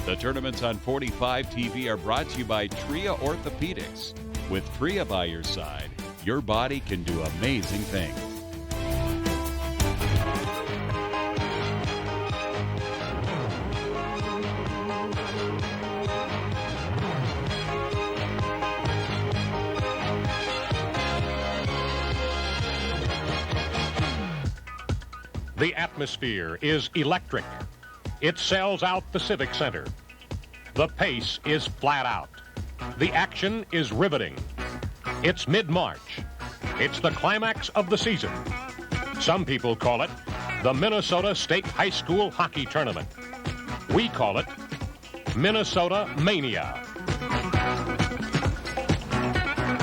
The tournaments on 45 TV are brought to you by Tria Orthopedics. With Tria by your side, your body can do amazing things. The atmosphere is electric. It sells out the Civic Center. The pace is flat out. The action is riveting. It's mid-March. It's the climax of the season. Some people call it the Minnesota State High School Hockey Tournament. We call it Minnesota Mania.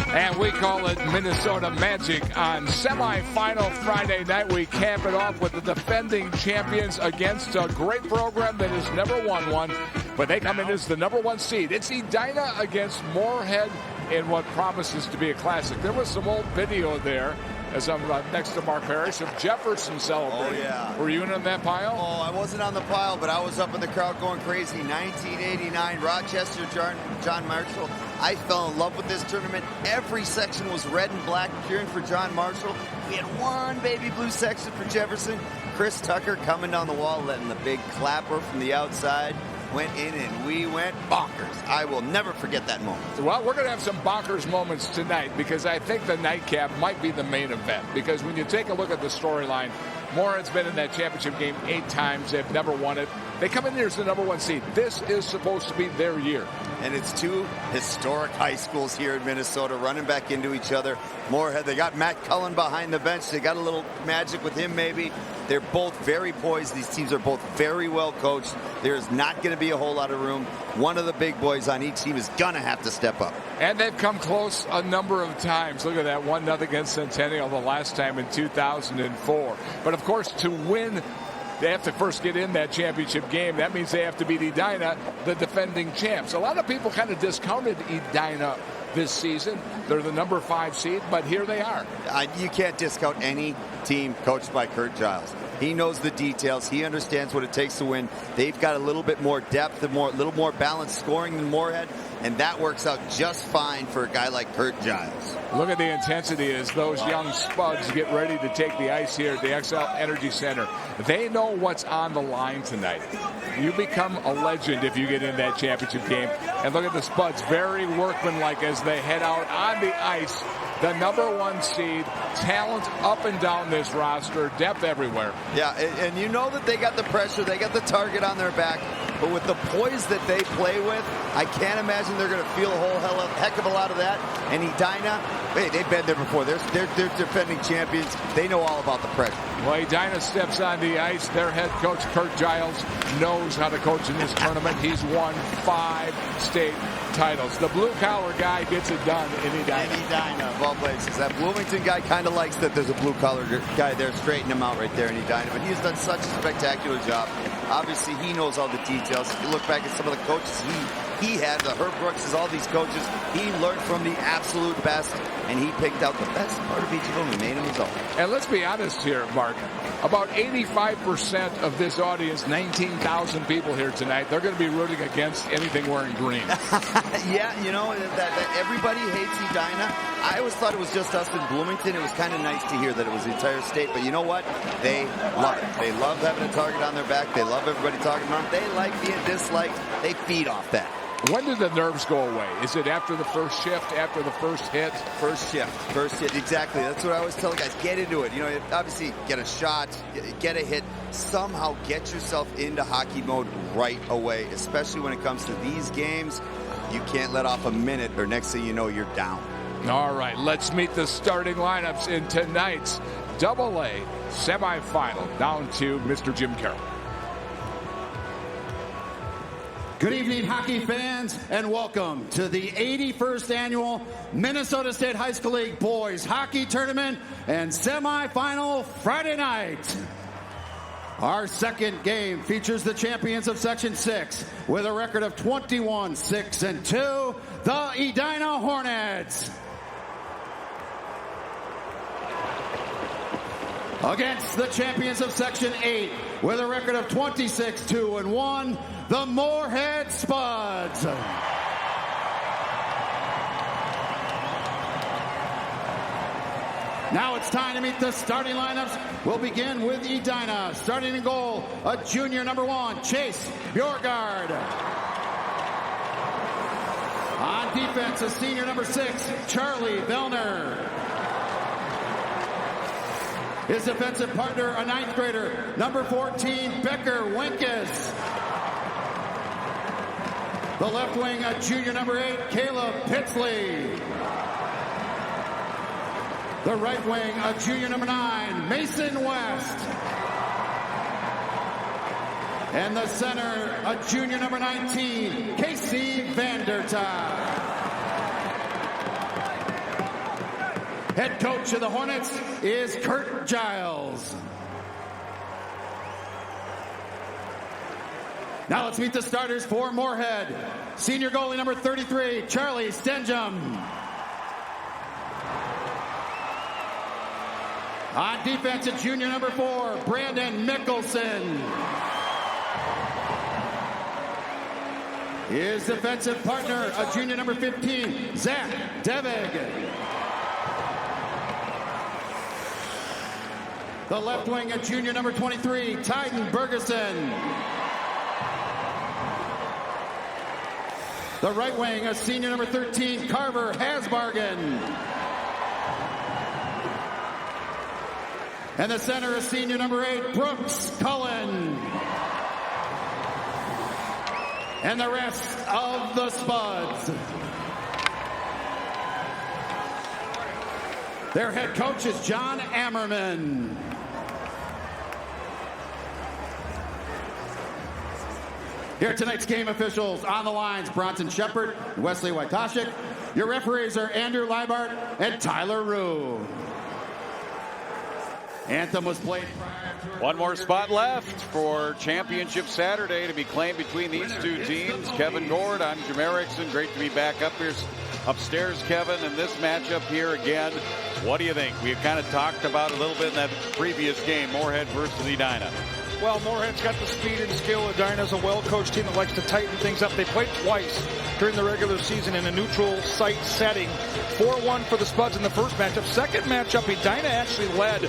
And we call it Minnesota Magic. On semifinal Friday night, we cap it off with the defending champions against a great program that has never won one, but they come in as the number one seed. It's Edina against Moorhead in what promises to be a classic. There was some old video there, as I'm next to Mark Parrish, of Jefferson celebrating. Oh, yeah. Were you in on that pile? Oh, I wasn't on the pile, but I was up in the crowd going crazy. 1989, Rochester, John Marshall. I fell in love with this tournament. Every section was red and black, cheering for John Marshall. We had one baby blue section for Jefferson. Chris Tucker coming down the wall, letting the big clapper from the outside. Went in and we went bonkers. I will never forget that moment. Well, we're going to have some bonkers moments tonight because I think the nightcap might be the main event. Because when you take a look at the storyline, Moorhead's been in that championship game 8 times. They've never won it. They come in here as the number one seed. This is supposed to be their year. And it's 2 historic high schools here in Minnesota running back into each other. Moorhead, they got Matt Cullen behind the bench. They got a little magic with him maybe. They're both very poised. These teams are both very well coached. There's not going to be a whole lot of room. One of the big boys on each team is going to have to step up. And they've come close a number of times. Look at that, 1-0 against Centennial the last time in 2004. But, of course, to win, they have to first get in that championship game. That means they have to beat Edina, the defending champs. A lot of people kind of discounted Edina this season. They're the number 5 seed, but here they are. You can't discount any team coached by Kurt Giles. He knows the details. He understands what it takes to win. They've got a little bit more depth and a little more balanced scoring than Moorhead, and that works out just fine for a guy like Kurt Giles. Look at the intensity as those young spuds get ready to take the ice here at the XL Energy Center. They know what's on the line tonight. You become a legend if you get in that championship game. And look at the spuds, very workmanlike as they head out on the ice. The number 1 seed, talent up and down this roster, depth everywhere. Yeah, and you know that they got the pressure, they got the target on their back, but with the poise that they play with, I can't imagine they're going to feel a whole heck of a lot of that. And Edina, hey, they've been there before. They're defending champions. They know all about the pressure. Well, Edina steps on the ice. Their head coach, Kurt Giles, knows how to coach in this tournament. He's won 5 state titles. The blue-collar guy gets it done in Edina. In Edina, of all places. That Bloomington guy kind of likes that there's a blue-collar guy there straightening him out right there in Edina. But he has done such a spectacular job. Obviously, he knows all the details. If you look back at some of the coaches he had, the Herb Brooks, all these coaches, he learned from the absolute best, and he picked out the best part of each of them and made them his own. And let's be honest here, Mark. About 85% of this audience, 19,000 people here tonight, they're going to be rooting against anything wearing green. Yeah, you know, that everybody hates Edina. I always thought it was just us in Bloomington. It was kind of nice to hear that it was the entire state. But you know what? They love it. They love having a target on their back. They love everybody talking about them. They like being disliked. They feed off that. When do the nerves go away? Is it after the first shift, after the first hit? First hit, exactly. That's what I always tell guys. Get into it. You know, obviously get a shot, get a hit. Somehow get yourself into hockey mode right away, especially when it comes to these games. You can't let off a minute or next thing you know, you're down. All right, let's meet the starting lineups in tonight's AA semifinal. Down to Mr. Jim Carroll. Good evening, hockey fans, and welcome to the 81st Annual Minnesota State High School League Boys Hockey Tournament and Semifinal Friday night. Our second game features the champions of Section 6 with a record of 21-6-2, the Edina Hornets. against the champions of Section 8 with a record of 26-2-1, the Moorhead Spuds. Now it's time to meet the starting lineups. We'll begin with Edina. Starting in goal, a junior number 1, Chase Bjorgard. On defense, a senior number 6, Charlie Vellner. His defensive partner, a 9th grader, number 14, Becker Winkes. The left wing, a junior number 8, Caleb Pitsley. The right wing, a junior number 9, Mason West. And the center, a junior number 19, Casey Vandertuig. Head coach of the Hornets is Kurt Giles. Now let's meet the starters for Moorhead. Senior goalie number 33, Charlie Stenjum. On defense, a junior number 4, Brandon Mickelson. His defensive partner, a junior number 15, Zach Devig. The left wing, a junior number 23, Tyden Bergeson. The right wing, a senior number 13, Carver Hasbargen. And the center, a senior number 8, Brooks Cullen. And the rest of the Spuds. Their head coach is John Ammerman. Here are tonight's game officials. On the lines, Bronson Shepard, Wesley Wojtaszek. Your referees are Andrew Leibart and Tyler Rue. Anthem was played. One more spot left for Championship Saturday to be claimed between these two teams. Kevin Gord, I'm Jim Erickson. Great to be back upstairs, Kevin, in this matchup here again. What do you think? We've kind of talked about a little bit in that previous game, Moorhead versus Edina. Well, Moorhead's got the speed and skill. Edina's a well-coached team that likes to tighten things up. They played twice during the regular season in a neutral site setting. 4-1 for the Spuds in the first matchup. Second matchup, Edina actually led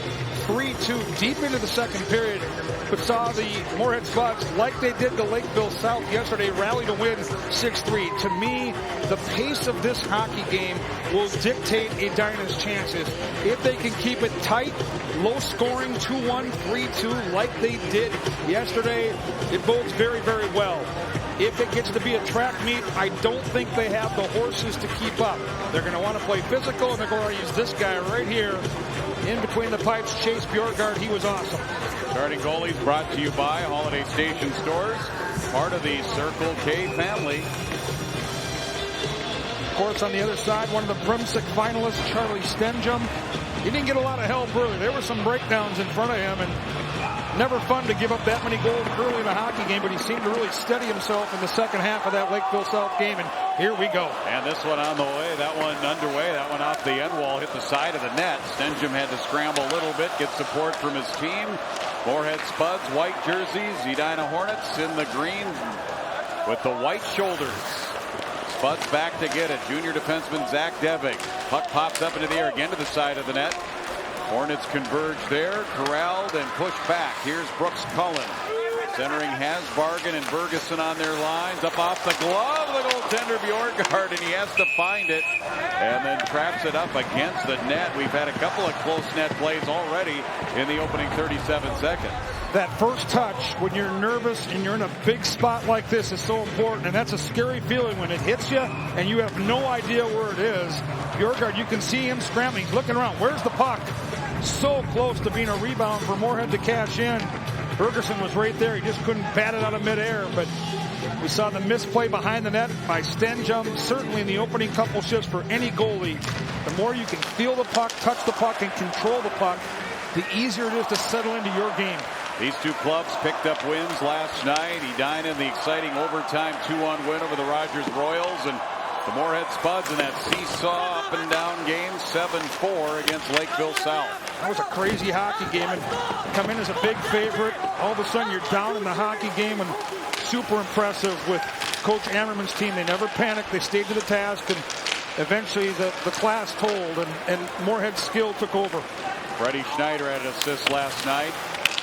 3-2 deep into the second period, but saw the Moorhead Spuds, like they did to Lakeville South yesterday, rally to win 6-3. To me, the pace of this hockey game will dictate Edina's chances. If they can keep it tight, low scoring, 2-1, 3-2, like they did yesterday, it bodes very, very well. If it gets to be a track meet, I don't think they have the horses to keep up. They're going to want to play physical, and they're going to use this guy right here in between the pipes, Chase Bjorgard. He was awesome. Starting goalies brought to you by Holiday Station Stores, part of the Circle K family. Of course, on the other side, one of the Primsic finalists, Charlie Stenjum. He didn't get a lot of help early. There were some breakdowns in front of him, and never fun to give up that many goals early in a hockey game, but he seemed to really steady himself in the second half of that Lakeville South game, and here we go. And this one on the way, that one underway, that one off the end wall, hit the side of the net. Stenjum had to scramble a little bit, get support from his team. Moorhead Spuds, white jerseys, Edina Hornets in the green with the white shoulders. Spuds back to get it. Junior defenseman Zach Devig. Puck pops up into the air again to the side of the net. Hornets converge there, corralled and pushed back. Here's Brooks Cullen. Centering Hasbargen and Bergeson on their lines. Up off the glove, the goaltender Bjorgard, and he has to find it. And then traps it up against the net. We've had a couple of close net plays already in the opening 37 seconds. That first touch, when you're nervous and you're in a big spot like this, is so important. And that's a scary feeling when it hits you and you have no idea where it is. Bjorgard, you can see him scrambling. He's looking around. Where's the puck? So close to being a rebound for Moorhead to cash in. Bergeson was right there. He just couldn't bat it out of midair. But we saw the misplay behind the net by Stenjum. Certainly in the opening couple shifts for any goalie, the more you can feel the puck, touch the puck, and control the puck, the easier it is to settle into your game. These two clubs picked up wins last night. Edina in the exciting overtime 2-1 win over the Rogers Royals, and The Moorhead Spuds in that seesaw up and down game, 7-4 against Lakeville South. That was a crazy hockey game, and come in as a big favorite. All of a sudden, you're down in the hockey game, and super impressive with Coach Ammerman's team. They never panicked. They stayed to the task, and eventually the class told, and Moorhead's skill took over. Freddie Schneider had an assist last night.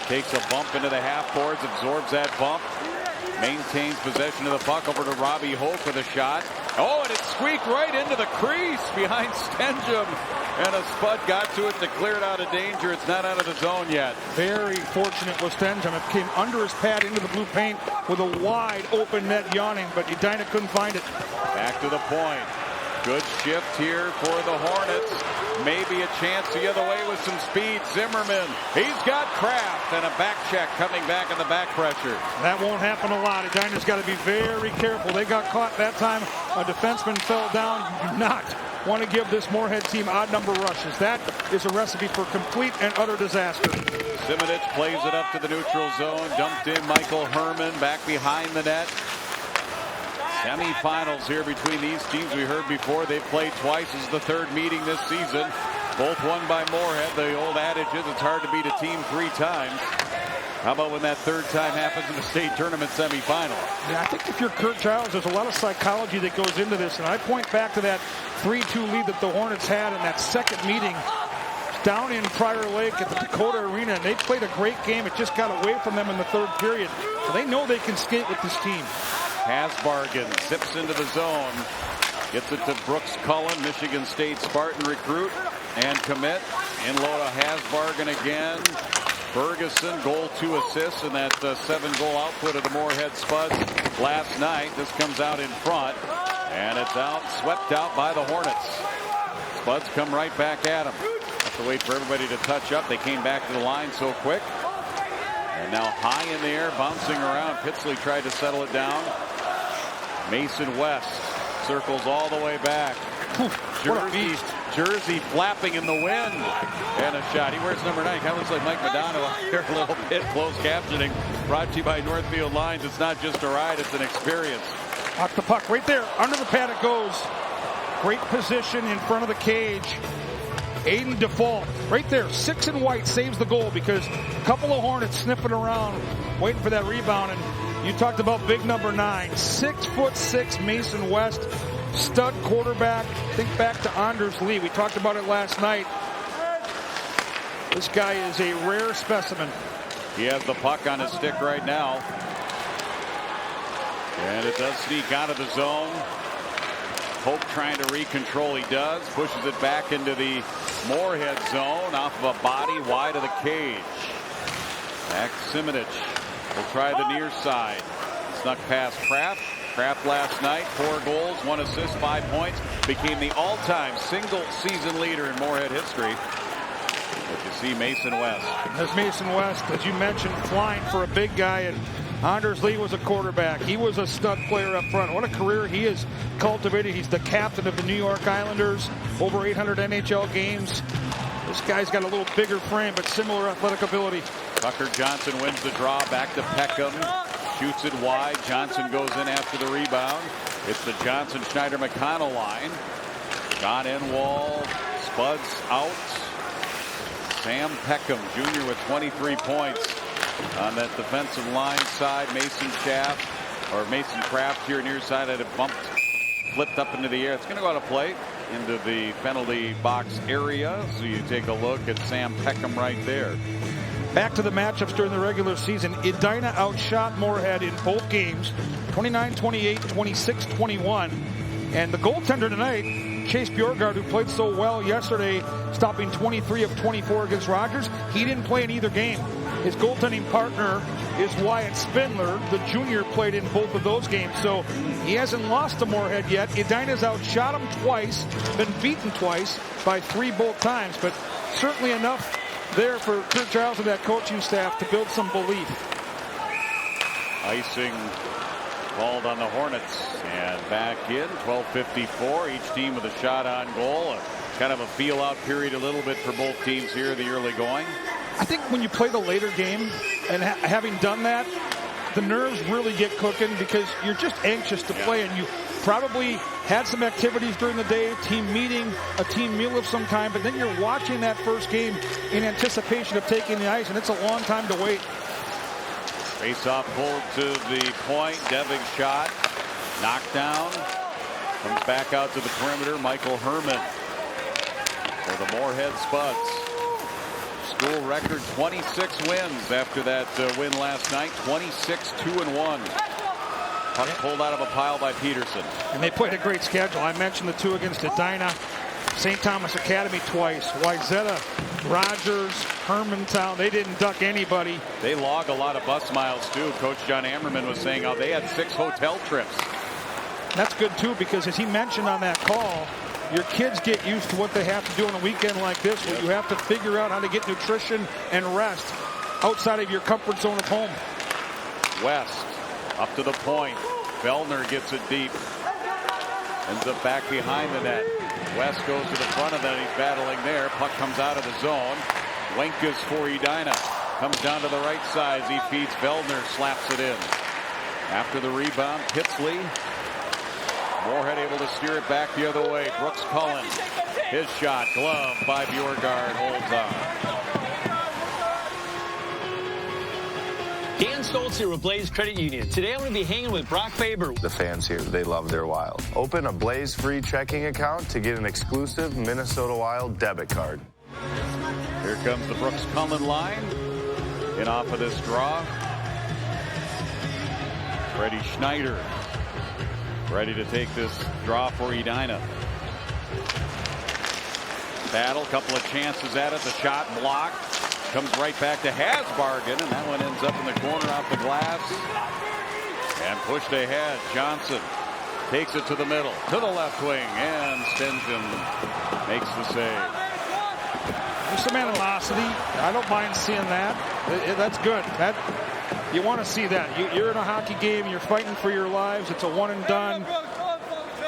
Takes a bump into the half boards, absorbs that bump. Maintains possession of the puck over to Robbie Holt with a shot. Oh, and it squeaked right into the crease behind Stenjum. And a Spud got to it to clear it out of danger. It's not out of the zone yet. Very fortunate was Stenjum. It came under his pad into the blue paint with a wide open net yawning, but Edina couldn't find it. Back to the point. Good shift here for the Hornets. Maybe a chance the other way with some speed. Zimmerman, he's got Kraft, and a back check coming back in the back pressure. That won't happen a lot. Edina's got to be very careful. They got caught that time. A defenseman fell down. You do not want to give this Moorhead team odd number rushes. That is a recipe for complete and utter disaster. Simonich plays it up to the neutral zone. Dumped in Michael Herman back behind the net. Semi-finals here between these teams. We heard before they've played twice. This is the third meeting this season. Both won by Moorhead. The old adage is it's hard to beat a team 3 times. How about when that third time happens in the state tournament semifinal? Yeah, I think if you're Kurt Giles, there's a lot of psychology that goes into this. And I point back to that 3-2 lead that the Hornets had in that second meeting down in Prior Lake at the Dakota Arena. And they played a great game. It just got away from them in the third period. So they know they can skate with this team. Hasbargen zips into the zone. Gets it to Brooks Cullen, Michigan State Spartan recruit and commit. In low to Hasbargen again. Ferguson, goal, 2 assists in that 7-goal output of the Moorhead Spuds last night. This comes out in front, and it's out, swept out by the Hornets. Spuds come right back at them. Have to wait for everybody to touch up. They came back to the line so quick. And now high in the air, bouncing around. Pitsley tried to settle it down. Mason West circles all the way back. Jersey flapping in the wind. And a shot. He wears number 9. Kind of looks like Mike Madonna here a little bit. Closed captioning. Brought to you by Northfield Lines. It's not just a ride, it's an experience. Off the puck right there. Under the pad it goes. Great position in front of the cage. Aiden Default right there. 6 and white saves the goal because a couple of Hornets sniffing around waiting for that rebound. And you talked about big number 9. 6'6" Mason West. Stud quarterback. Think back to Anders Lee. We talked about it last night. This guy is a rare specimen. He has the puck on his stick right now. And it does sneak out of the zone. Hope trying to recontrol. He does. Pushes it back into the Moorhead zone off of a body wide of the cage. Back Simonich will try the near side. Snuck past Kraft. Kraft last night, 4 goals, 1 assist, 5 points. Became the all-time single-season leader in Moorhead history. But you see Mason West. As Mason West, as you mentioned, flying for a big guy. And Anders Lee was a quarterback. He was a stud player up front. What a career he has cultivated. He's the captain of the New York Islanders. Over 800 NHL games. This guy's got a little bigger frame, but similar athletic ability. Tucker Johnson wins the draw. Back to Peckham. Shoots it wide. Johnson goes in after the rebound. It's the Johnson-Schneider-McConnell line. John Enwall. Spuds out. Sam Peckham, Jr. with 23 points on that defensive line side. Mason Kraft here near side had it bumped, flipped up into the air. It's going to go out of play into the penalty box area. So you take a look at Sam Peckham right there. Back to the matchups during the regular season. Edina outshot Moorhead in both games, 29-28, 26-21. And the goaltender tonight, Chase Bjorgard, who played so well yesterday, stopping 23 of 24 against Rogers, he didn't play in either game. His goaltending partner is Wyatt Spindler. The junior played in both of those games, so he hasn't lost to Moorhead yet. Edina's outshot him twice, been beaten twice by 3 both times, but certainly enough there for Kurt Giles and that coaching staff to build some belief. Icing called on the Hornets, and back in 12:54. Each team with a shot on goal. Kind of a feel-out period a little bit for both teams here, the early going. I think when you play the later game, and having done that, the nerves really get cooking because you're just anxious to play, and probably had some activities during the day, team meeting, a team meal of some kind, but then you're watching that first game in anticipation of taking the ice, and it's a long time to wait. Face-off pulled to the point. Devig shot. Knocked down. Comes back out to the perimeter. Michael Herman for the Moorhead Spuds. School record 26 wins after that win last night. 26-2-1. Puck pulled out of a pile by Peterson. And they played a great schedule. I mentioned the two against Edina, St. Thomas Academy twice, Wayzata, Rogers, Hermantown. They didn't duck anybody. They log a lot of bus miles too. Coach John Ammerman was saying how they had 6 hotel trips. That's good too, because as he mentioned on that call, your kids get used to what they have to do on a weekend like this, where you have to figure out how to get nutrition and rest outside of your comfort zone at home. West up to the point. Vellner gets it deep. Ends up back behind the net. West goes to the front of that. He's battling there. Puck comes out of the zone. Wenkus for Edina. Comes down to the right side. He feeds Vellner. Slaps it in. After the rebound, Pitsley. Moorhead able to steer it back the other way. Brooks Cullen. His shot. Glove by Bjorgard. Holds on. Dan Stoltz here with Blaze Credit Union. Today I'm going to be hanging with Brock Faber. The fans here, they love their Wild. Open a Blaze free checking account to get an exclusive Minnesota Wild debit card. Here comes the Brooks Cullen line. In off of this draw. Freddie Schneider ready to take this draw for Edina. Battle, couple of chances at it. The shot blocked. Comes right back to Hasbargen, and that one ends up in the corner off the glass. And pushed ahead. Johnson takes it to the middle, to the left wing, and Stenjum makes the save. There's some animosity. I don't mind seeing that. That's good. You want to see that. You're in a hockey game. You're fighting for your lives. It's a one and done.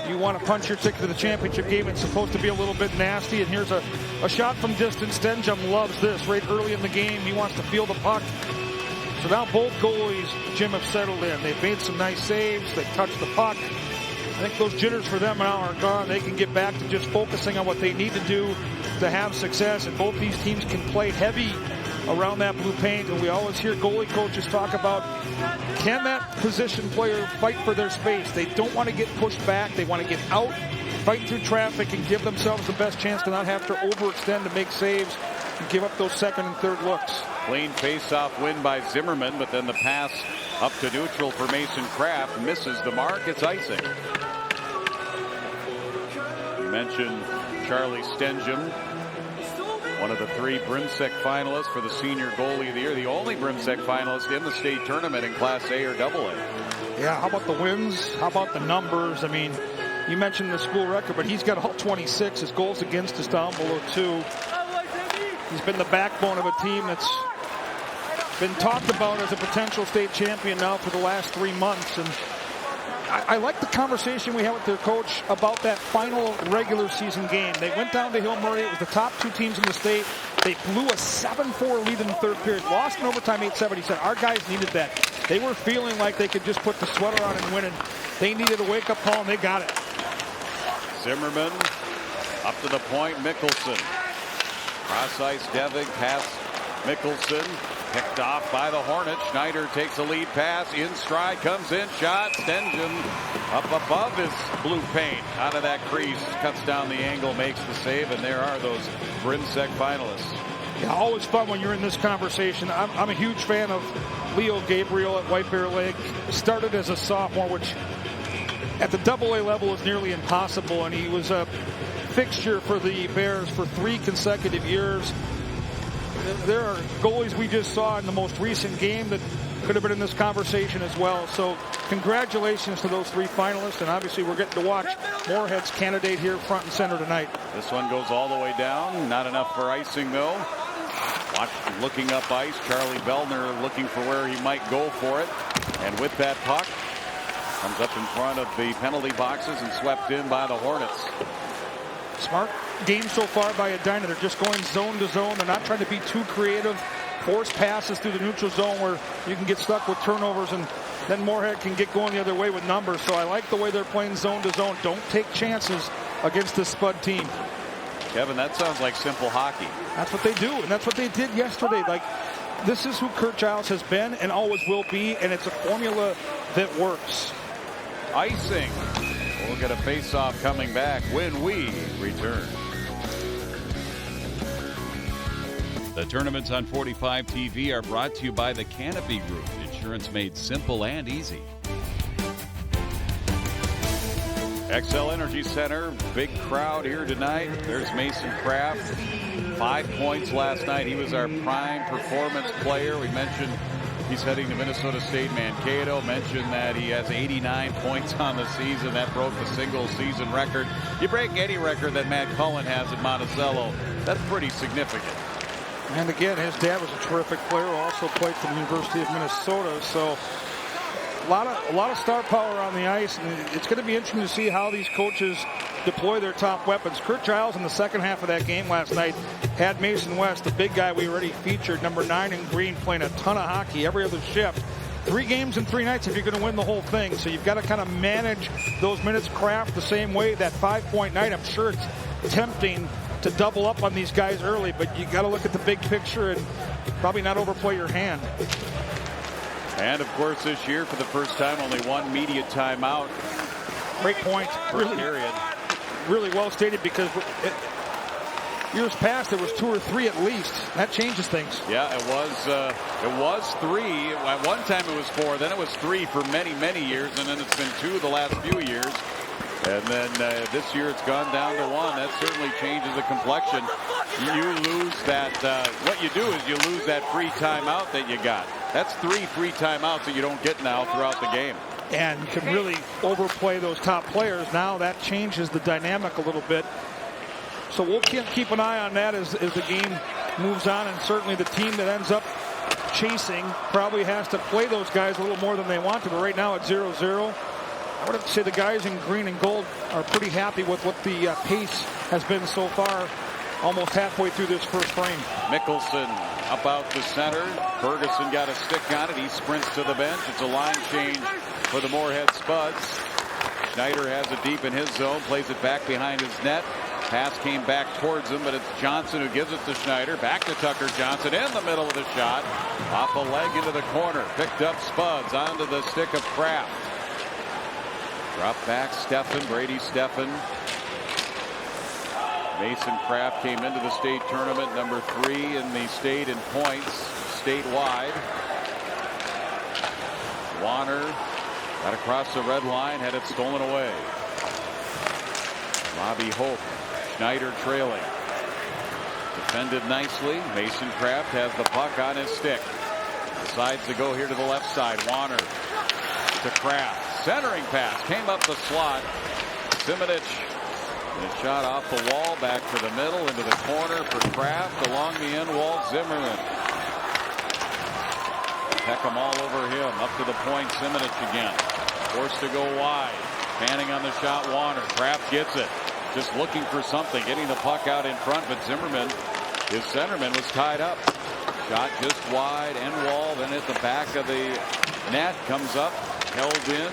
You want to punch your ticket to the championship game. It's supposed to be a little bit nasty. And here's a shot from distance. Stenjum loves this right early in the game. He wants to feel the puck. So now both goalies, Jim, have settled in. They've made some nice saves. They've touched the puck. I think those jitters for them now are gone. They can get back to just focusing on what they need to do to have success. And both these teams can play heavy around that blue paint. And we always hear goalie coaches talk about, can that position player fight for their space? They don't want to get pushed back. They want to get out, fight through traffic, and give themselves the best chance to not have to overextend to make saves and give up those second and third looks. Clean face-off win by Zimmerman, but then the pass up to neutral for Mason Kraft misses the mark. It's icing. You mentioned Charlie Stenjum, one of the 3 Brimsek finalists for the senior goalie of the year. The only Brimsek finalist in the state tournament in Class A or AA. Yeah, how about the wins? How about the numbers? I mean, you mentioned the school record, but he's got all 26. His goals against is down below 2. He's been the backbone of a team that's been talked about as a potential state champion now for the last 3 months. And I like the conversation we had with their coach about that final regular season game. They went down to Hill Murray. It was the top 2 teams in the state. They blew a 7-4 lead in the third period. Lost in overtime 8-7. He said, our guys needed that. They were feeling like they could just put the sweater on and win. And they needed a wake-up call, and they got it. Zimmerman up to the point. Mickelson. Cross ice Devig past Mickelson. Picked off by the Hornets. Schneider takes a lead pass. In stride, comes in, shot. Stenjum up above his blue paint. Out of that crease, cuts down the angle, makes the save, and there are those Brimsek finalists. Yeah, always fun when you're in this conversation. I'm a huge fan of Leo Gabriel at White Bear Lake. Started as a sophomore, which at the AA level is nearly impossible, and he was a fixture for the Bears for 3 consecutive years. There are goalies we just saw in the most recent game that could have been in this conversation as well. So congratulations to those 3 finalists, and obviously we're getting to watch Moorhead's candidate here front and center tonight. This one goes all the way down. Not enough for icing though. Looking up ice, Charlie Vellner looking for where he might go for it. And with that puck, comes up in front of the penalty boxes and swept in by the Hornets. Smart game so far by Edina. They're just going zone to zone. They're not trying to be too creative. Force passes through the neutral zone where you can get stuck with turnovers. And then Moorhead can get going the other way with numbers. So I like the way they're playing zone to zone. Don't take chances against this Spud team. Kevin, that sounds like simple hockey. That's what they do, and that's what they did yesterday. Like, this is who Kurt Giles has been and always will be, and it's a formula that works. Icing. We'll get a face-off coming back when we return. The tournaments on 45 TV are brought to you by the Canopy Group. Insurance made simple and easy. XL Energy Center, big crowd here tonight. There's Mason Kraft. 5 points last night. He was our prime performance player. We mentioned he's heading to Minnesota State Mankato. Mentioned that he has 89 points on the season. That broke the single season record. You break any record that Matt Cullen has at Monticello, that's pretty significant. And again, his dad was a terrific player, also played for the University of Minnesota. So a lot of star power on the ice, and it's going to be interesting to see how these coaches deploy their top weapons. Kurt Giles in the second half of that game last night had Mason West, the big guy we already featured, number 9 in green, playing a ton of hockey every other shift. 3 games in 3 nights if you're going to win the whole thing. So you've got to kind of manage those minutes. Kraft the same way. That 5-point night, I'm sure it's tempting to double up on these guys early, but you got to look at the big picture and probably not overplay your hand. And of course, this year, for the first time, only 1 media timeout. Great point. Really well stated, because years past there was 2 or 3 at least. That changes things. Yeah, it was 3. At one time it was 4. Then it was 3 for many years, and then it's been 2 the last few years. And then this year it's gone down to 1. That certainly changes the complexion. You lose that. What you do is you lose that free timeout that you got. That's 3 free timeouts that you don't get now throughout the game. And you can really overplay those top players. Now that changes the dynamic a little bit. So we'll keep an eye on that as the game moves on. And certainly the team that ends up chasing probably has to play those guys a little more than they want to. But right now it's 0-0. I would have to say the guys in green and gold are pretty happy with what the pace has been so far, almost halfway through this first frame. Mickelson up out the center. Ferguson got a stick on it. He sprints to the bench. It's a line change for the Moorhead Spuds. Schneider has it deep in his zone, plays it back behind his net. Pass came back towards him, but it's Johnson who gives it to Schneider. Back to Tucker Johnson in the middle of the shot. Off a leg into the corner. Picked up Spuds onto the stick of Kraft. Drop back Steffen, Brady Steffen. Mason Kraft came into the state tournament number 3 in the state in points statewide. Warner got across the red line, had it stolen away. Robbie Hope, Schneider trailing. Defended nicely. Mason Kraft has the puck on his stick. Decides to go here to the left side. Warner to Kraft. Centering pass came up the slot. Simonich, and a shot off the wall, back to the middle, into the corner for Kraft. Along the end wall, Zimmerman. Peckham all over him. Up to the point, Simonich again. Forced to go wide. Fanning on the shot, Warner. Kraft gets it. Just looking for something. Getting the puck out in front, but Zimmerman, his centerman, was tied up. Shot just wide, end wall, then at the back of the net. Comes up. Held in,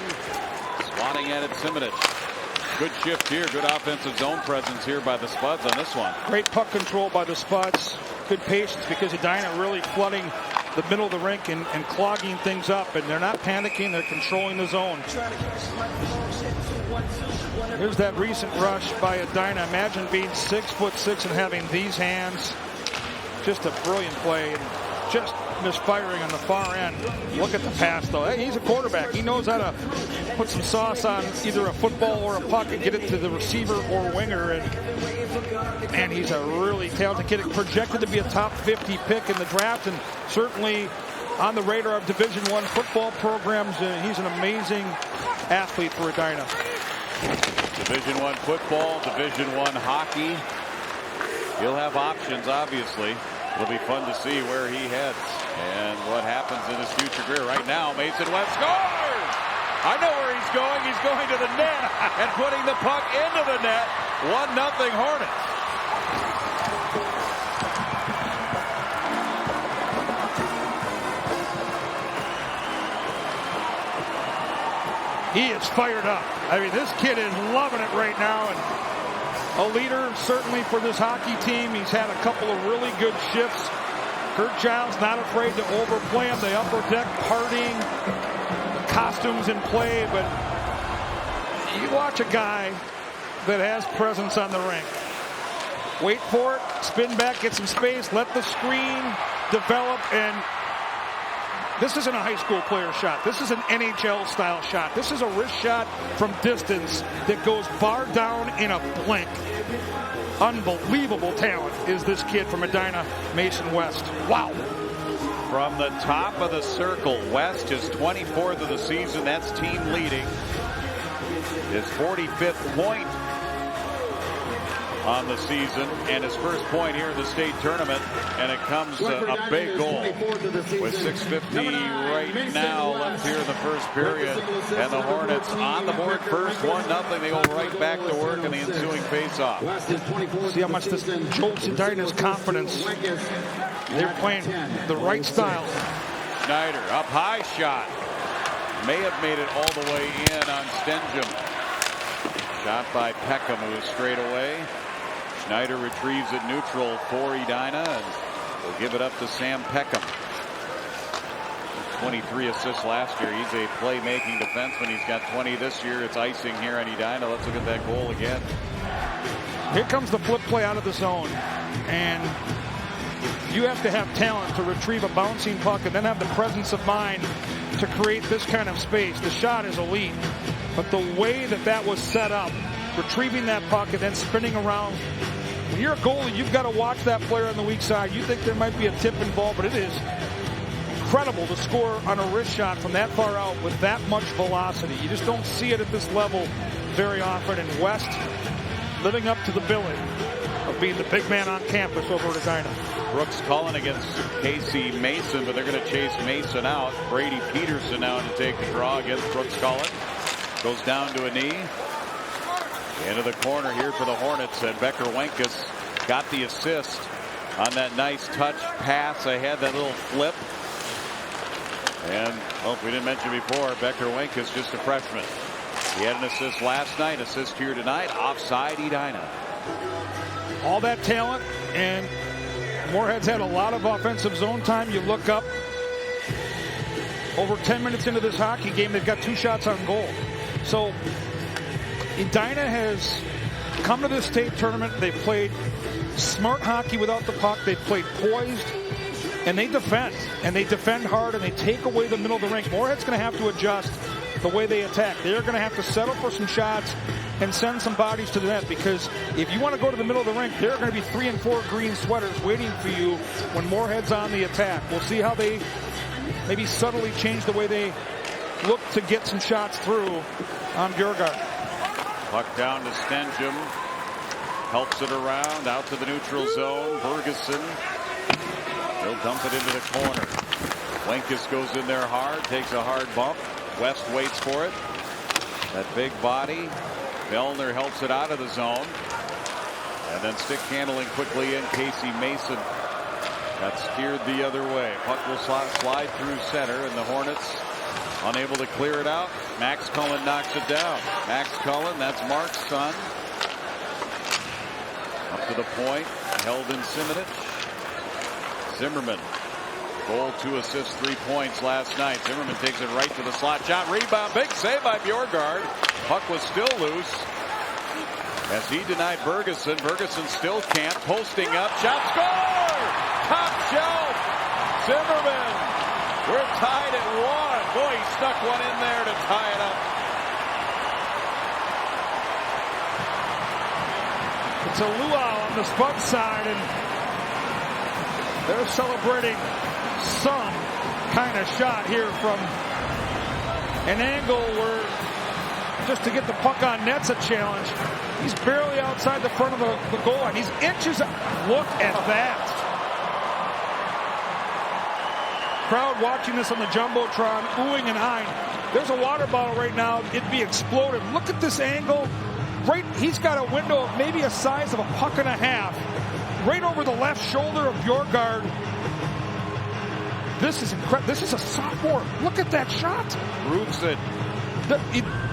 swatting at it, Simonich. Good shift here, good offensive zone presence here by the Spuds on this one. Great puck control by the Spuds. Good patience, because Edina really flooding the middle of the rink and clogging things up, and they're not panicking, they're controlling the zone. Here's that recent rush by Edina. Imagine being 6'6" and having these hands. Just a brilliant play. And just misfiring on the far end. Look at the pass, though. Hey, he's a quarterback. He knows how to put some sauce on either a football or a puck and get it to the receiver or winger. And he's a really talented kid. Projected to be a top 50 pick in the draft, and certainly on the radar of Division I football programs. He's an amazing athlete for Edina. Division I football, Division I hockey. He'll have options, obviously. It'll be fun to see where he heads and what happens in his future career. Right now, Mason West scores! I know where he's going. He's going to the net and putting the puck into the net. 1-0 Hornets. He is fired up. I mean, this kid is loving it right now, and a leader certainly for this hockey team. He's had a couple of really good shifts. Kurt Giles not afraid to overplay him. The upper deck partying, the costumes in play, but you watch a guy that has presence on the rink. Wait for it, spin back, get some space, let the screen develop, and this isn't a high school player shot. This is an NHL style shot. This is a wrist shot from distance that goes bar down in a blink. Unbelievable talent is this kid from Edina, Mason West. Wow. From the top of the circle, West is 24th of the season. That's team leading. His 45th point on the season and his first point here in the state tournament, and it comes a big goal with 6:50 right now left here in the first period, and the Hornets on the board first, 1-0. They go right back to work in the ensuing face-off. See how much this jolts Edina's confidence. They're playing the right style. Schneider up high shot, may have made it all the way in on Stenjum. Shot by Peckham, who is straight away. Schneider retrieves it neutral for Edina, and will give it up to Sam Peckham. 23 assists last year. He's a playmaking defenseman. He's got 20 this year. It's icing here on Edina. Let's look at that goal again. Here comes the flip play out of the zone, and you have to have talent to retrieve a bouncing puck and then have the presence of mind to create this kind of space. The shot is elite, but the way that was set up, retrieving that puck and then spinning around. When you're a goalie, you've got to watch that player on the weak side. You think there might be a tip involved, but it is incredible to score on a wrist shot from that far out with that much velocity. You just don't see it at this level very often. And West living up to the billing of being the big man on campus over at Edina. Brooks Cullen against Casey Mason, but they're going to chase Mason out. Brady Peterson now to take the draw against Brooks Cullen. Goes down to a knee. Into the corner here for the Hornets, and Becker Wenkus got the assist on that nice touch pass ahead, that little flip. And, well, we didn't mention before, Becker Wenkus, just a freshman. He had an assist last night, assist here tonight, offside Edina. All that talent, and Moorhead's had a lot of offensive zone time. You look up, over 10 minutes into this hockey game, they've got 2 shots on goal. So Edina has come to this state tournament. They've played smart hockey without the puck. They've played poised, and they defend. And they defend hard, and they take away the middle of the rink. Moorhead's going to have to adjust the way they attack. They're going to have to settle for some shots and send some bodies to the net, because if you want to go to the middle of the rink, there are going to be 3 and 4 green sweaters waiting for you when Moorhead's on the attack. We'll see how they maybe subtly change the way they look to get some shots through on Bjorgard. Puck down to Stenjum. Helps it around out to the neutral zone. Ferguson. He'll dump it into the corner. Wenkus goes in there hard. Takes a hard bump. West waits for it. That big body. Vellner helps it out of the zone. And then stick handling quickly in. Casey Mason got steered the other way. Puck will slide through center, and the Hornets unable to clear it out. Max Cullen knocks it down. Max Cullen, that's Mark's son. Up to the point, held in Simonich. Zimmerman, goal, 2 assists, 3 points last night. Zimmerman takes it right to the slot shot. Rebound, big save by Bjorgard. Puck was still loose as he denied Ferguson. Ferguson still can't. Posting up, shot, score! Top shelf, Zimmerman. We're tied at 1. Boy, he stuck one in there to tie it up. It's a luau on the Spud side, and they're celebrating some kind of shot here from an angle where just to get the puck on net's a challenge. He's barely outside the front of the goal line. He's inches out. Look at that. Crowd watching this on the Jumbotron, oohing and eyeing. There's a water bottle right now. It'd be exploded. Look at this angle. Right, he's got a window of maybe a size of a puck and a half. Right over the left shoulder of Bjorgard. This is incredible. This is a sophomore. Look at that shot. Roots it.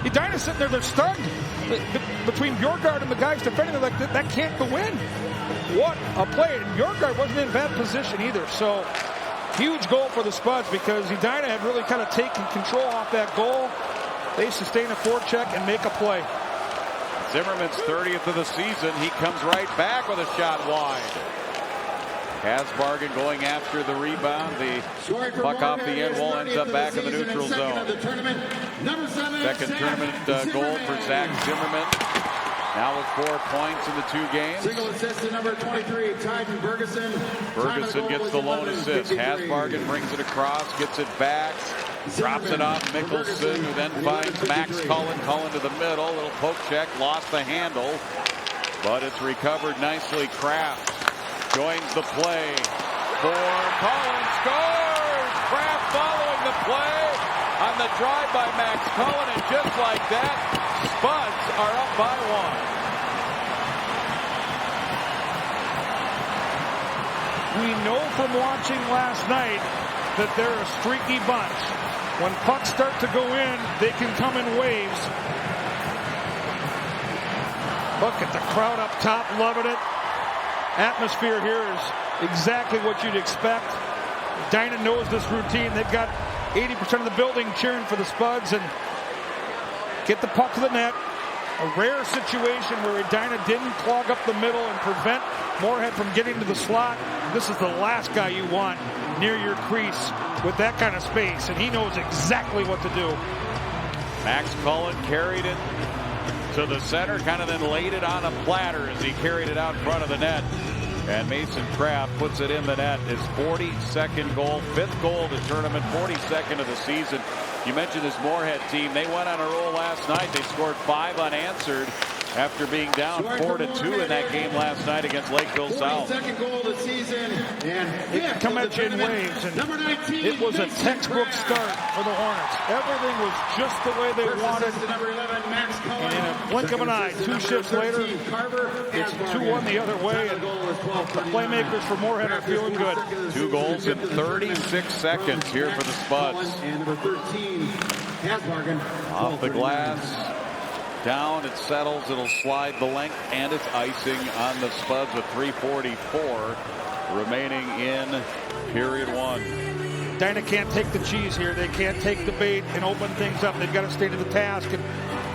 Edina's sitting there, they're stunned. Between Bjorgard and the guys defending, they're like, that can't go in. What a play. And Bjorgard wasn't in bad position either. So, huge goal for the Spuds because Edina had really kind of taken control off that goal. They sustain a forecheck and make a play. Zimmerman's 30th of the season. He comes right back with a shot wide. Hasbargen going after the rebound. The puck off the end wall ends up back in the neutral zone. Second tournament goal for Zach Zimmerman. Now with 4 points in the 2 games. Single assist to number 23, Tyden Bergeson. Bergeson gets the lone assist. Hasbargen brings it across, gets it back, drops it off Mickelson, who then finds Max Cullen. Cullen to the middle, little poke check, lost the handle, but it's recovered nicely. Kraft joins the play for Cullen, scores! Kraft following the play on the drive by Max Cullen, and just like that, Spuds are up by 1. We know from watching last night that they're a streaky bunch. When pucks start to go in, they can come in waves. Look at the crowd up top, loving it. Atmosphere here is exactly what you'd expect. Edina knows this routine. They've got 80% of the building cheering for the Spuds and get the puck to the net. A rare situation where Edina didn't clog up the middle and prevent Moorhead from getting to the slot. This is the last guy you want near your crease with that kind of space, and he knows exactly what to do. Max Cullen carried it to the center, kind of then laid it on a platter as he carried it out in front of the net. And Mason Kraft puts it in the net. His 42nd goal, 5th goal of the tournament, 42nd of the season. You mentioned this Moorhead team. They went on a roll last night. They scored 5 unanswered after being down 4-2 in that game last night against Lakeville South. Second goal of the season. And it can come at you in waves. And it was a textbook start for the Hornets. Everything was just the way they wanted. And in a blink of an eye, 2 shifts later, it's 2-1 the other way. And the playmakers for Moorhead are feeling good. 2 goals in 36 seconds here for the Spuds. And number 13, Hasbargen. Off the glass. Down, it settles, it'll slide the length, and it's icing on the Spuds with 3:44 remaining in period 1. Edina can't take the cheese here. They can't take the bait and open things up. They've got to stay to the task. And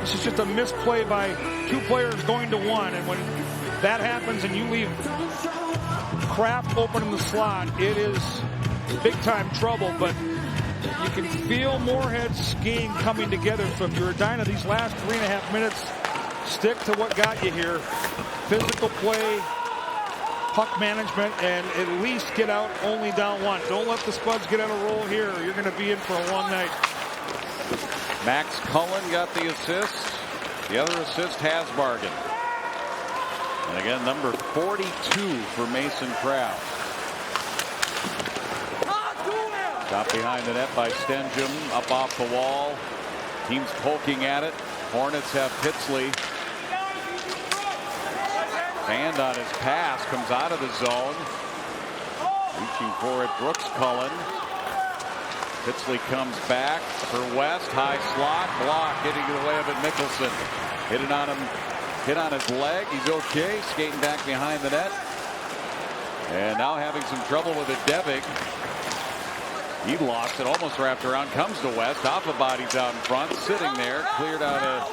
this is just a misplay by 2 players going to 1. And when that happens and you leave Kraft open in the slot, it is big-time trouble. But you can feel Moorhead's scheme coming together. So if you're Edina, these last 3.5 minutes, stick to what got you here. Physical play, puck management, and at least get out only down 1. Don't let the Spuds get on a roll here, or you're going to be in for a long night. Max Cullen got the assist. The other assist, Hasbargen. And again, number 42 for Mason Kraft. Shot behind the net by Stenjum, up off the wall. Team's poking at it. Hornets have Pitsley. Hand on his pass, comes out of the zone. Reaching for it, Brooks Cullen. Pitsley comes back for West, high slot, block, getting in the way of it, Mickelson. Hit it on him, hit on his leg, he's okay, skating back behind the net. And now having some trouble with it, Devig. He lost it, almost wrapped around, comes to West, off the bodies out in front, sitting there, cleared out of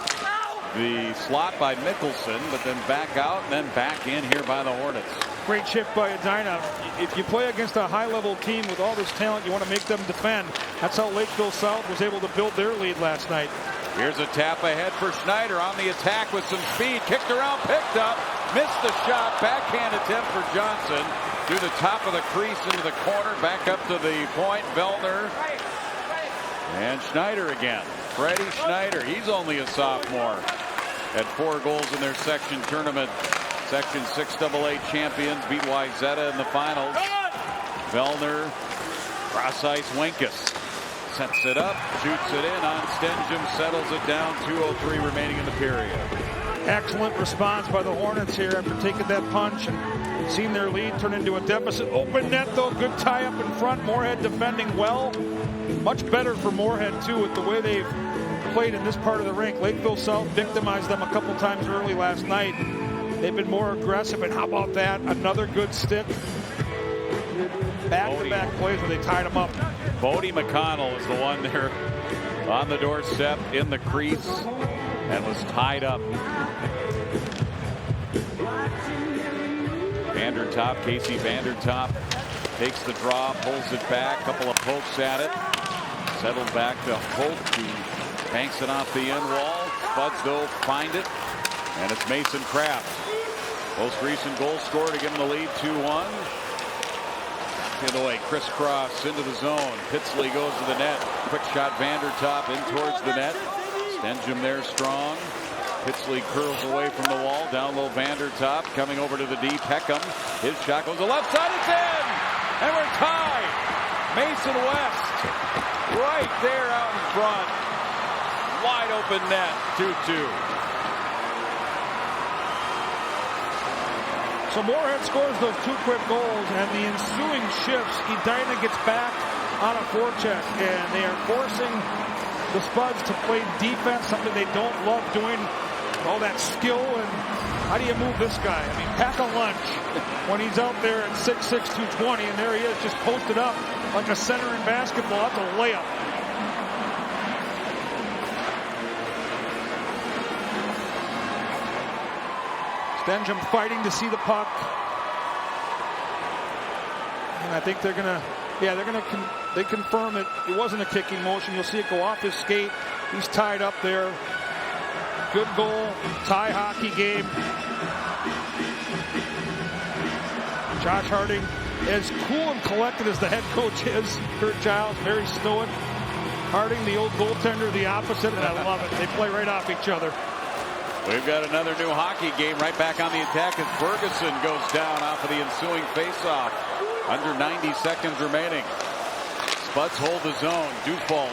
the slot by Mickelson, but then back out and then back in here by the Hornets. Great shift by Edina. If you play against a high-level team with all this talent, you want to make them defend. That's how Lakeville South was able to build their lead last night. Here's a tap ahead for Schneider on the attack with some speed. Kicked around, picked up, missed the shot. Backhand attempt for Johnson. Through the top of the crease into the corner. Back up to the point. Vellner. And Schneider again. Freddie Schneider. He's only a sophomore. Had 4 goals in their section tournament. Section 6AA champions beat Wayzata in the finals. Vellner. Cross ice Winkus. Sets it up. Shoots it in on Stenjum. Settles it down. 2:03 remaining in the period. Excellent response by the Hornets here after taking that punch and seeing their lead turn into a deficit. Open net, though. Good tie up in front. Moorhead defending well. Much better for Moorhead, too, with the way they've played in this part of the rink. Lakeville South victimized them a couple times early last night. They've been more aggressive, and how about that? Another good stick. Back-to-back plays where they tied them up. Bodie McConnell is the one there on the doorstep in the crease and was tied up. Vandertop, Casey Vandertop takes the draw, pulls it back, couple of pokes at it. Settled back to Holt, who banks it off the end wall. Spuds, though, find it. And it's Mason Kraft. Most recent goal scorer to give him the lead, 2-1. Get away, crisscross into the zone. Pitsley goes to the net. Quick shot, Vandertop in towards the net. Stenjum there strong. Pitsley curls away from the wall. Down low, Vandertop coming over to the D. Peckham. His shot goes to the left side. It's in! And we're tied. Mason West right there out in front. Wide open net, 2-2. So Moorhead scores those 2 quick goals, and the ensuing shifts, Edina gets back on a forecheck, and they are forcing the Spuds to play defense, something they don't love doing. All that skill, and how do you move this guy? I mean, pack a lunch when he's out there at 6'6", 220, and there he is, just posted up like a center in basketball. That's a layup. Stenjum fighting to see the puck. And I think they're gonna, they confirm it. It wasn't a kicking motion. You'll see it go off his skate. He's tied up there. Good goal, tie hockey game. Josh Harding, as cool and collected as the head coach is, Kurt Giles, very stoic. Harding, the old goaltender, the opposite, and I love it. They play right off each other. We've got another new hockey game right back on the attack as Ferguson goes down off of the ensuing faceoff. Under 90 seconds remaining. Spuds hold the zone. Dufault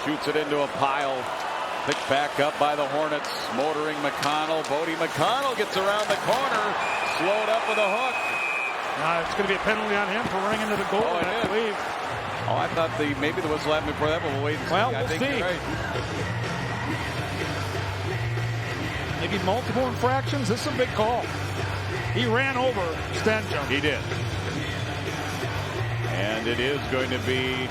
shoots it into a pile. Picked back up by the Hornets. Motoring McConnell. Bodie McConnell gets around the corner. Slowed up with a hook. It's going to be a penalty on him for running into the goal, I believe. Oh, I thought maybe there was happened before that, but we'll wait and see. Well, I think see. You're right. Maybe multiple infractions. This is a big call. He ran over Stenjum. He did. And it is going to be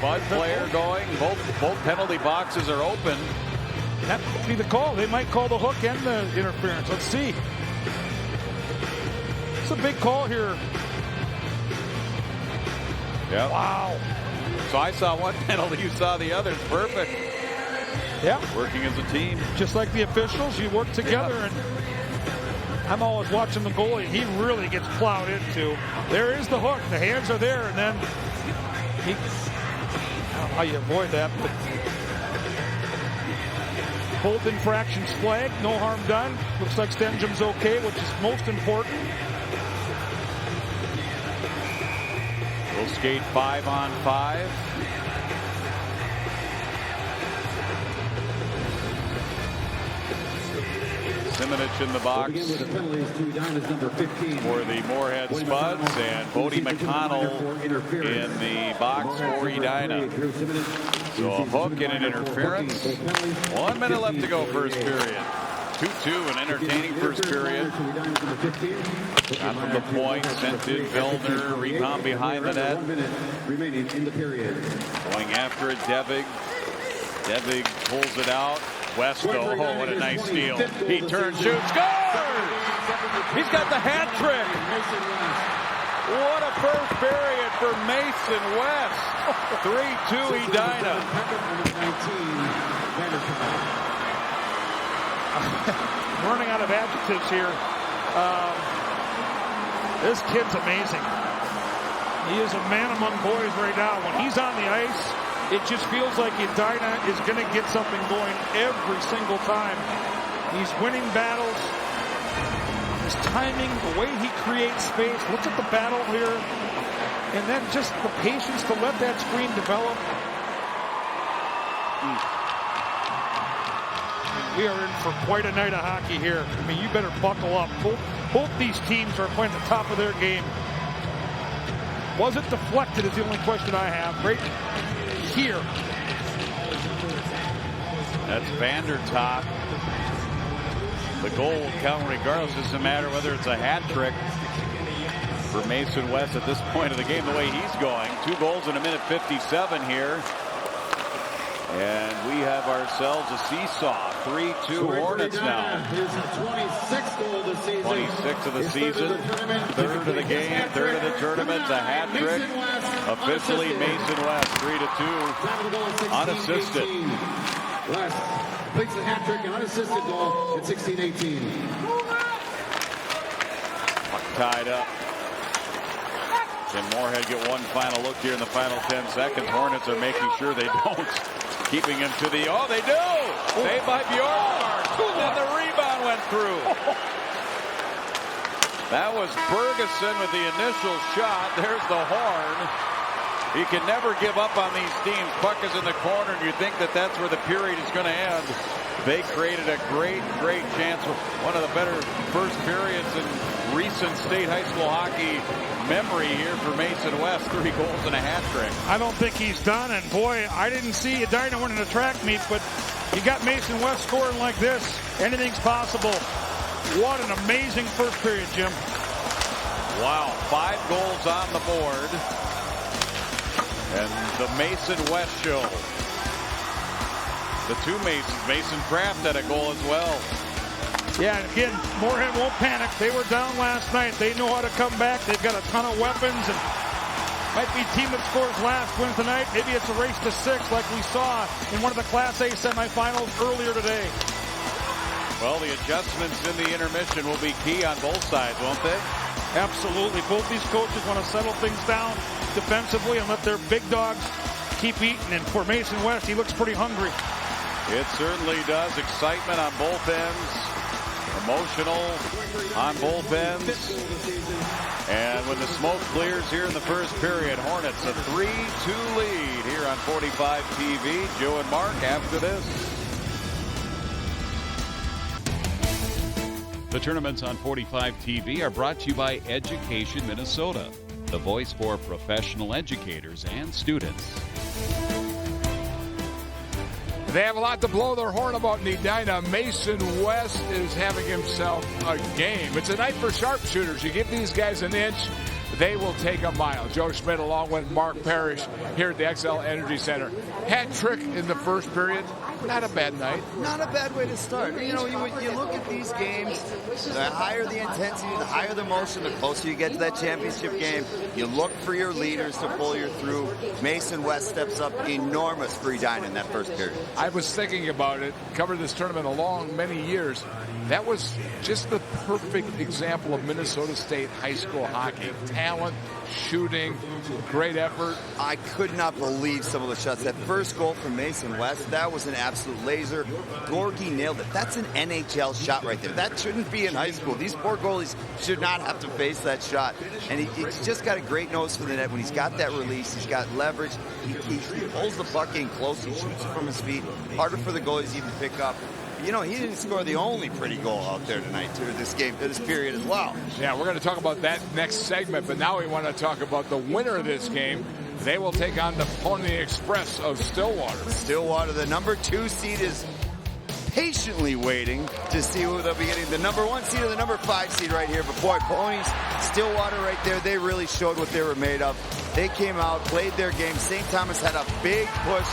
Bud player going. Both penalty boxes are open. That could be the call. They might call the hook and the interference. Let's see. It's a big call here. Yeah. Wow. So I saw one penalty. You saw the other. Perfect. Yeah. Working as a team. Just like the officials, you work together, and I'm always watching the goalie. He really gets plowed into. There is the hook. The hands are there, and then I don't know how you avoid that, but both infractions flagged. No harm done. Looks like Stenjum's okay, which is most important. We'll skate 5-on-5. Simonich in the box for the Moorhead Spuds, and Bodie McConnell in the box for Edina. So a hook and an interference. 1 minute left to go first period. 2-2, an entertaining first period. Shot from the point, sent in Vellner, rebound behind the net. Going after it, Devig. Devig pulls it out. West, oh, what a nice steal. He turns, shoots, scores! He's got the hat trick. What a first period for Mason West. 3-2 Edina. Running out of adjectives here. This kid's amazing. He is a man among boys right now. When he's on the ice, it just feels like Edina is going to get something going every single time. He's winning battles. His timing, the way he creates space. Look at the battle here. And then just the patience to let that screen develop. We are in for quite a night of hockey here. I mean, you better buckle up. Both these teams are playing at the top of their game. Was it deflected is the only question I have. Right here. That's Vandertop. The goal will count regardless. It doesn't matter whether it's a hat trick for Mason West at this point of the game, the way he's going. 2 goals in a minute 57 here. And we have ourselves a seesaw. 3-2 Hornets now. 26th goal of the season. 26th of the season. Third of the game. Third of the tournament. A hat trick. Officially Mason West. 3-2. Unassisted. West completes the hat trick and unassisted goal at 16-18. Tied up. Can Moorhead get one final look here in the final 10 seconds? Hornets are making sure they don't. Keeping him to the, oh, they do! Saved by Bjorkmark. And the rebound went through. That was Ferguson with the initial shot. There's the horn. You can never give up on these teams. Puck is in the corner, and you think that that's where the period is going to end. They created a great chance. One of the better first periods in recent state high school hockey memory here for Mason West. 3 goals and a hat trick. I don't think he's done, and boy, I didn't see Edina winning a track meet, but you got Mason West scoring like this. Anything's possible. What an amazing first period, Jim. Wow, 5 goals on the board. And the Mason West show. The 2 Masons. Mason Kraft had a goal as well. Yeah, and again, Moorhead won't panic. They were down last night. They know how to come back. They've got a ton of weapons, and might be team that scores last wins tonight. Maybe it's a race to 6 like we saw in one of the Class A semifinals earlier today. Well, the adjustments in the intermission will be key on both sides, won't they? Absolutely. Both these coaches want to settle things down defensively and let their big dogs keep eating. And for Mason West, he looks pretty hungry. It certainly does. Excitement on both ends. Emotional on both ends. And when the smoke clears here in the first period, Hornets a 3-2 lead here on 45 TV. Joe and Mark after this. The tournaments on 45 TV are brought to you by Education Minnesota, the voice for professional educators and students. They have a lot to blow their horn about in Edina. Mason West is having himself a game. It's a night for sharpshooters. You give these guys an inch, they will take a mile. Joe Schmidt along with Mark Parrish here at the XL Energy Center. Hat trick in the first period. Not a bad night. Not a bad way to start. You know, you look at these games, the higher the intensity, the higher the motion, the closer you get to that championship game. You look for your leaders to pull you through. Mason West steps up enormous for Edina in that first period. I was thinking about it, covered this tournament along many years. That was just the perfect example of Minnesota State high school hockey. Talent, shooting, great effort. I could not believe some of the shots. That first goal from Mason West, that was an absolute laser. Gorgie nailed it. That's an NHL shot right there. That shouldn't be in high school. These poor goalies should not have to face that shot. And he's just got a great nose for the net. When he's got that release, he's got leverage. He pulls the puck in close. He shoots it from his feet. Harder for the goalies to even pick up. You know, he didn't score the only pretty goal out there tonight, too, this game, this period as well. Yeah, we're going to talk about that next segment, but now we want to talk about the winner of this game. They will take on the Pony Express of Stillwater. Stillwater, the number 2 seed, is patiently waiting to see who they'll be getting. The number 1 seed or the number 5 seed right here. But boy, Ponies, Stillwater right there, they really showed what they were made of. They came out, played their game. St. Thomas had a big push,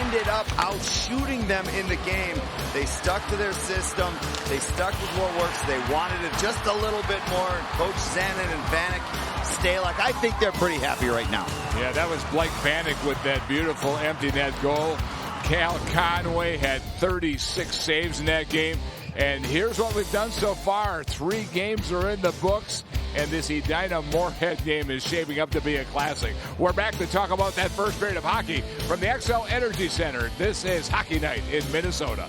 ended up out shooting them in the game. They stuck to their system. They stuck with what works. They wanted it just a little bit more. Coach Zanin and Vanek, Stalek, I think they're pretty happy right now. Yeah, that was Blake Vanek with that beautiful empty net goal. Cal Conway had 36 saves in that game. And here's what we've done so far. 3 games are in the books, and this Edina Moorhead game is shaping up to be a classic. We're back to talk about that first period of hockey from the XL Energy Center. This is Hockey Night in Minnesota.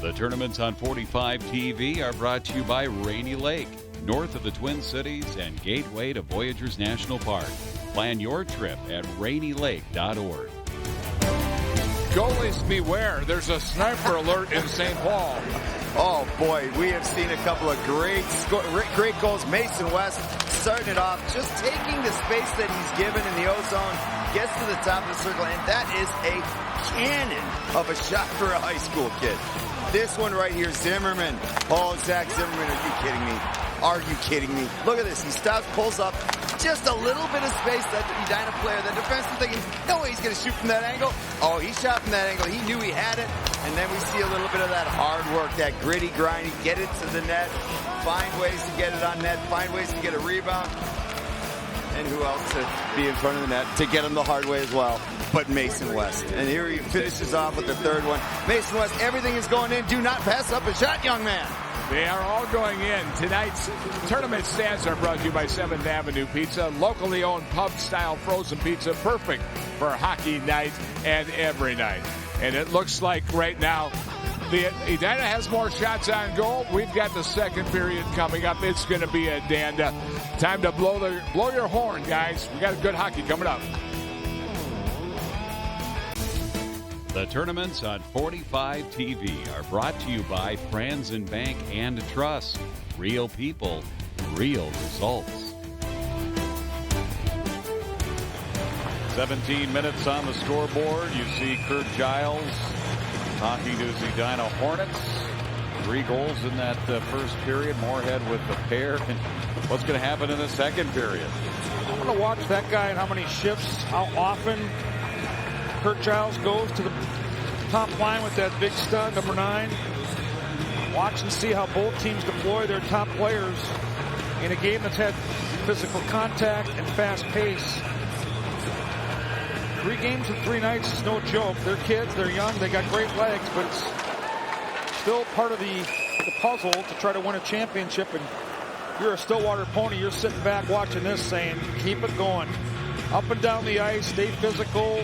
The tournaments on 45 TV are brought to you by Rainy Lake, north of the Twin Cities and gateway to Voyageurs National Park. Plan your trip at rainylake.org. Goalies beware. There's a sniper alert in St. Paul. Oh boy, we have seen a couple of great goals. Mason West starting it off, just taking the space that he's given in the O-zone, gets to the top of the circle, and that is a cannon of a shot for a high school kid. This one right here, Zimmerman. Oh, Zach Zimmerman, are you kidding me? Are you kidding me? Look at this. He stops, pulls up, just a little bit of space. That Edina player, the defenseman thinking, no way he's going to shoot from that angle. Oh, he shot from that angle. He knew he had it. And then we see a little bit of that hard work, that gritty, grindy, get it to the net, find ways to get it on net, find ways to get a rebound. And who else to be in front of the net to get him the hard way as well? But Mason West. And here he finishes off with the third one. Mason West, everything is going in. Do not pass up a shot, young man. They are all going in. Tonight's tournament stands are brought to you by 7th Avenue Pizza, locally owned pub-style frozen pizza, perfect for hockey night and every night. And it looks like right now, Edina has more shots on goal. We've got the second period coming up. It's going to be a danda. Time to blow your horn, guys. We got a good hockey coming up. The tournaments on 45 TV are brought to you by Franz and Bank and Trust. Real people, real results. 17 minutes on the scoreboard. You see Kurt Giles talking to his Edina Hornets. 3 goals in that first period. Moorhead with the pair. And what's going to happen in the second period? I'm going to watch that guy and how many shifts, how often Kurt Giles goes to the top line with that big stud, number 9. Watch and see how both teams deploy their top players in a game that's had physical contact and fast pace. 3 games in 3 nights is no joke. They're kids, they're young, they got great legs, but it's still part of the puzzle to try to win a championship. And you're a Stillwater Pony, you're sitting back watching this saying, keep it going. Up and down the ice, stay physical,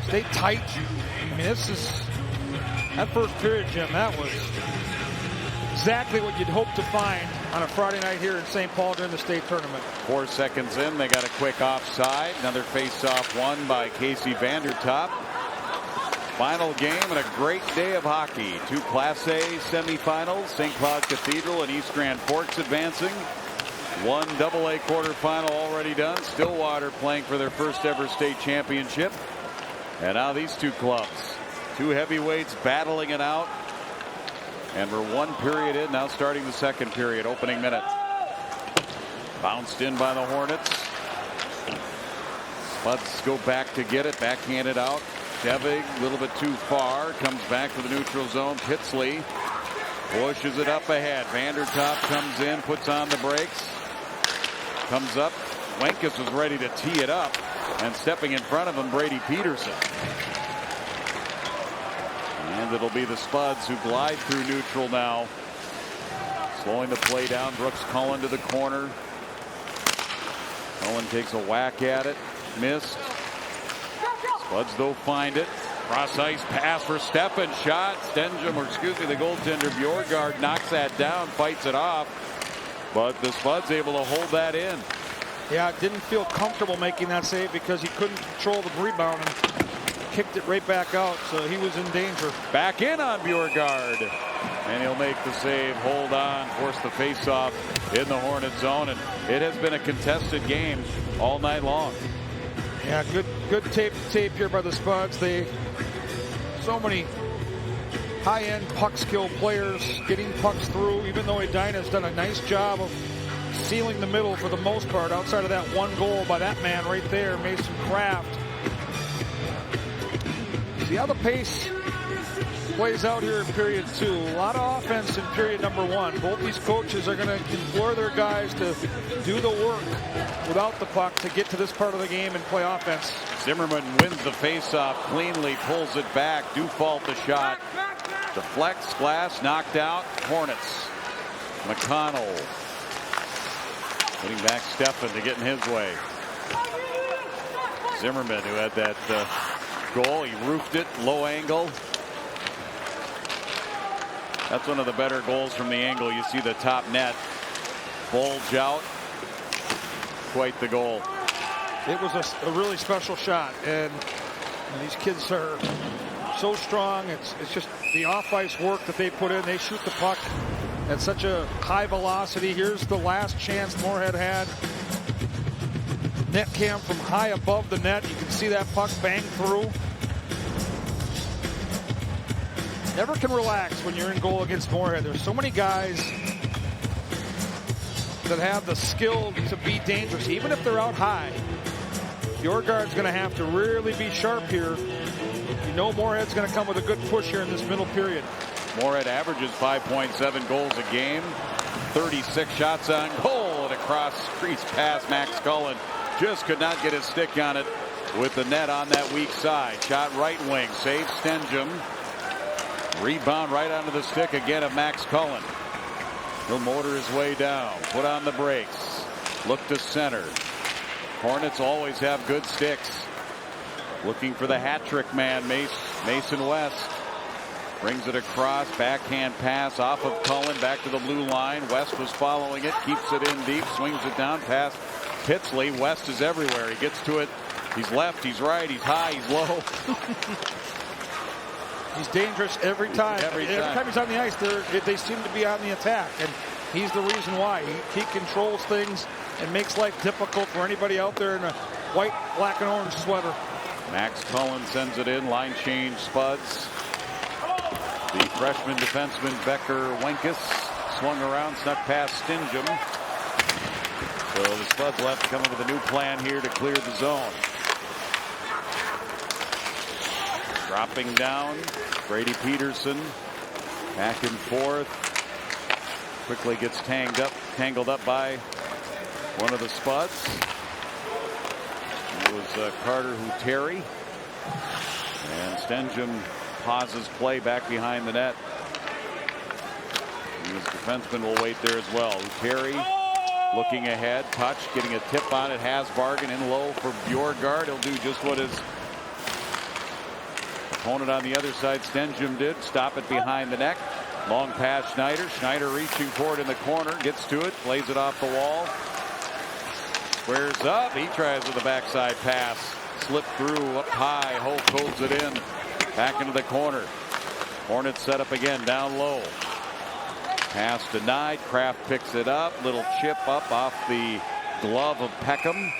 stay tight. I mean, that first period, Jim, that was exactly what you'd hope to find on a Friday night here in St. Paul during the state tournament. 4 seconds in, they got a quick offside. Another face-off won by Casey Vandertop. Final game and a great day of hockey. 2 Class A semifinals, St. Cloud Cathedral and East Grand Forks advancing. 1 AA quarterfinal already done. Stillwater playing for their first ever state championship. And now these 2 clubs, 2 heavyweights battling it out. And we're 1 period in, now starting the second period, opening minute. Bounced in by the Hornets. Spuds go back to get it, backhanded out. Devig a little bit too far, comes back to the neutral zone. Pitsley pushes it up ahead. Vandertop comes in, puts on the brakes. Comes up. Wenkus is ready to tee it up. And stepping in front of him, Brady Peterson. And it'll be the Spuds who glide through neutral now. Slowing the play down. Brooks Cullen to the corner. Cullen takes a whack at it. Missed. Spuds though find it. Cross ice pass for Steffen. Shot. The goaltender Bjorgard knocks that down, fights it off. But the Spuds able to hold that in. Yeah, didn't feel comfortable making that save because he couldn't control the rebound and kicked it right back out, so he was in danger. Back in on Bjorgard. And he'll make the save, hold on, force the face-off in the Hornet zone. And it has been a contested game all night long. Yeah, good tape here by the Spuds. So many high-end puck skill players getting pucks through, even though Edina's done a nice job of sealing the middle for the most part, outside of that 1 goal by that man right there, Mason Kraft. See how the pace plays out here in period 2. A lot of offense in period number 1. Both these coaches are going to implore their guys to do the work without the puck to get to this part of the game and play offense. Zimmerman wins the faceoff cleanly, pulls it back. Dufault the shot. Deflects, glass, knocked out. Hornets. McConnell. Putting back Steffen to get in his way. Zimmerman, who had that goal, he roofed it, low angle. That's one of the better goals from the angle. You see the top net bulge out. Quite the goal. It was a really special shot, and these kids are so strong. It's just the off-ice work that they put in. They shoot the puck at such a high velocity. Here's the last chance Moorhead had. Net cam from high above the net. You can see that puck bang through. Never can relax when you're in goal against Moorhead. There's so many guys that have the skill to be dangerous, even if they're out high. Your guard's going to have to really be sharp here. You know Moorhead's going to come with a good push here in this middle period. Moorhead averages 5.7 goals a game, 36 shots on goal, and a cross-crease pass. Max Cullen just could not get his stick on it with the net on that weak side. Shot right wing, saves Stenjum. Rebound right onto the stick again of Max Cullen. He'll motor his way down, put on the brakes, look to center. Hornets always have good sticks. Looking for the hat trick man, Mason West. Brings it across, backhand pass off of Cullen, back to the blue line. West was following it, keeps it in deep, swings it down past Pitsley. West is everywhere. He gets to it. He's left, he's right, he's high, he's low. He's dangerous every time. Every time he's on the ice, they seem to be on the attack. And he's the reason why. He controls things and makes life difficult for anybody out there in a white, black, and orange sweater. Max Cullen sends it in. Line change, Spuds. The freshman defenseman Becker Wenkus swung around, snuck past Stenjum. So the Spuds will have to come up with a new plan here to clear the zone. Dropping down, Brady Peterson back and forth. Quickly gets tangled up by one of the Spuds. It was Carter Huteri. And Stenjum pauses play back behind the net. And his defenseman will wait there as well. Huteri looking ahead, touch, getting a tip on it, has bargain in low for Bjorgard. He'll do just what his opponent on the other side, Stenjum, did. Stop it behind the neck. Long pass, Schneider. Schneider reaching for it in the corner. Gets to it. Plays it off the wall. Squares up. He tries with a backside pass. Slip through up high. Holt holds it in. Back into the corner. Hornets set up again. Down low. Pass denied. Kraft picks it up. Little chip up off the glove of Peckham.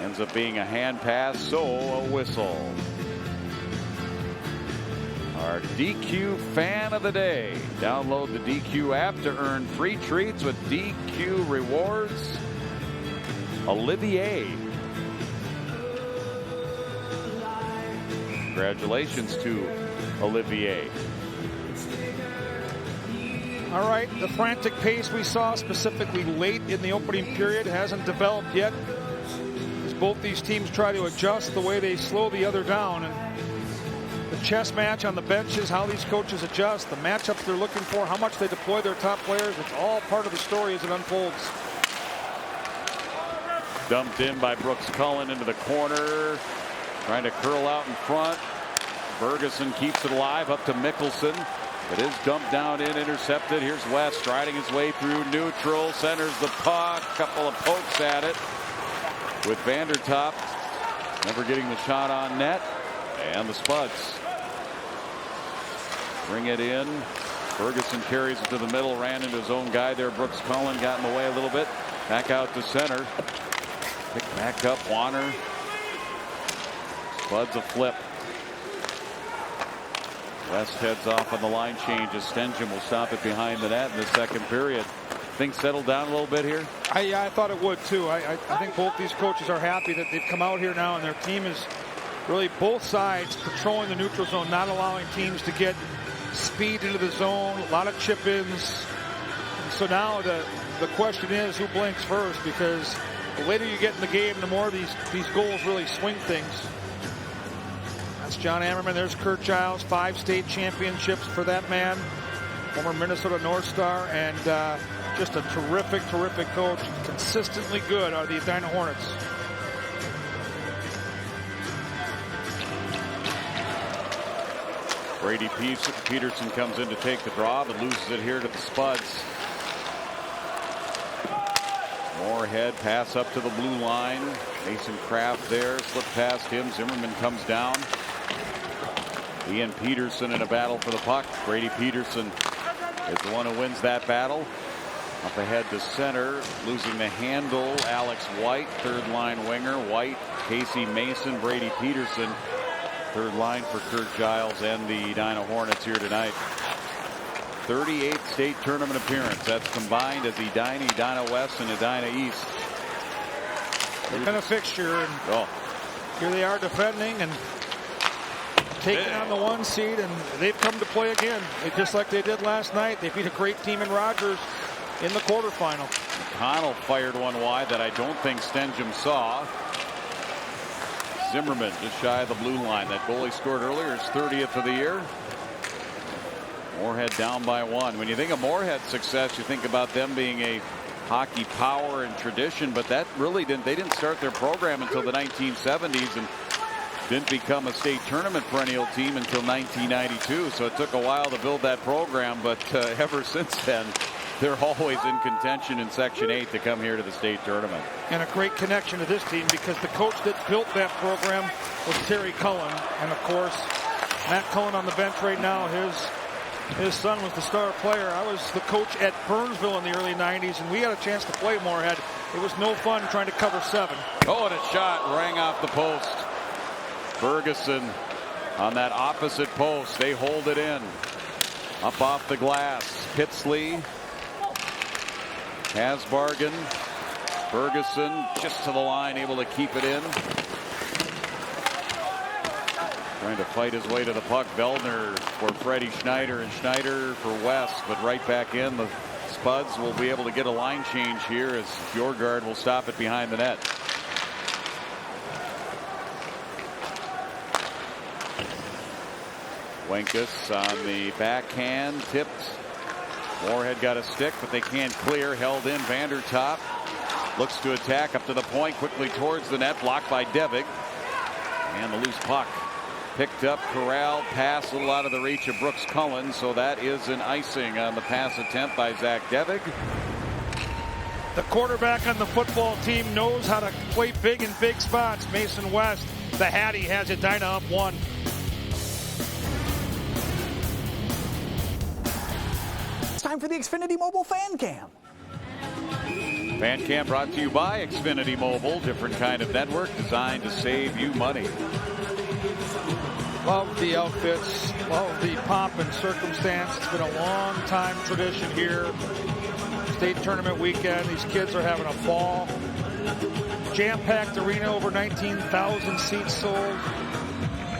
Ends up being a hand pass. So a whistle. Our DQ fan of the day. Download the DQ app to earn free treats with DQ rewards. Olivier. Congratulations to Olivier. All right, the frantic pace we saw specifically late in the opening period hasn't developed yet, as both these teams try to adjust the way they slow the other down. And the chess match on the benches, how these coaches adjust, the matchups they're looking for, how much they deploy their top players, it's all part of the story as it unfolds. Dumped in by Brooks Cullen into the corner, trying to curl out in front. Ferguson keeps it alive up to Mickelson. It is dumped down in, intercepted. Here's West striding his way through neutral, centers the puck, couple of pokes at it with Vandertop never getting the shot on net. And the Spuds bring it in. Ferguson carries it to the middle, ran into his own guy there. Brooks Cullen got in the way a little bit. Back out to center. Pick back up, Warner. Spuds a flip. West heads off on the line change as Stenjum will stop it behind the net in the second period. Things settled down a little bit here? I thought it would too. I think both these coaches are happy that they've come out here now and their team is really both sides patrolling the neutral zone, not allowing teams to get speed into the zone, a lot of chip-ins. So now the question is who blinks first, because the later you get in the game, the more these goals really swing things. That's John Ammerman. There's Kurt Giles, 5 state championships for that man, former Minnesota North Star, and just a terrific coach. Consistently good are the Edina Hornets. Brady Peterson comes in to take the draw, but loses it here to the Spuds. Moorhead pass up to the blue line. Mason Kraft there, slip past him. Zimmerman comes down. Ian Peterson in a battle for the puck. Brady Peterson is the one who wins that battle. Up ahead to center, losing the handle. Alex White, third line winger. White, Casey Mason, Brady Peterson, third line for Kurt Giles and the Edina Hornets here tonight. 38th state tournament appearance. That's combined as Edina West and Edina East. They've been a fixture, and here they are defending and taking on the 1 seed, and they've come to play again. Just like they did last night. They beat a great team in Rogers in the quarterfinal. McConnell fired one wide that I don't think Stenjum saw. Zimmerman just shy of the blue line. That goal he scored earlier is 30th of the year. Moorhead down by 1. When you think of Moorhead's success, you think about them being a hockey power and tradition, but that really they didn't start their program until the 1970s and didn't become a state tournament perennial team until 1992. So it took a while to build that program, but ever since then, they're always in contention in Section 8 to come here to the state tournament. And a great connection to this team because the coach that built that program was Terry Cullen. And of course, Matt Cullen on the bench right now, his son was the star player. I was the coach at Burnsville in the early 90s, and we had a chance to play Moorhead. It was no fun trying to cover 7. Oh, and a shot rang off the post. Ferguson on that opposite post. They hold it in. Up off the glass. Pitsley. Hasbargen. Ferguson just to the line, able to keep it in. Trying to fight his way to the puck. Veldner for Freddie Schneider, and Schneider for West, but right back in. The Spuds will be able to get a line change here as Fjordgaard will stop it behind the net. Wenkus on the backhand, tipped. Moorhead got a stick, but they can't clear. Held in. Vandertop looks to attack up to the point, quickly towards the net, blocked by Devig. And the loose puck picked up, corralled, pass a little out of the reach of Brooks Cullen, so that is an icing on the pass attempt by Zach Devig. The quarterback on the football team knows how to play big in big spots. Mason West, the Hattie, has Edina up 1. Time for the Xfinity Mobile Fan Cam. Fan Cam brought to you by Xfinity Mobile. Different kind of network designed to save you money. Love the outfits. Love the pomp and circumstance. It's been a long time tradition here. State tournament weekend. These kids are having a ball. Jam-packed arena, over 19,000 seats sold.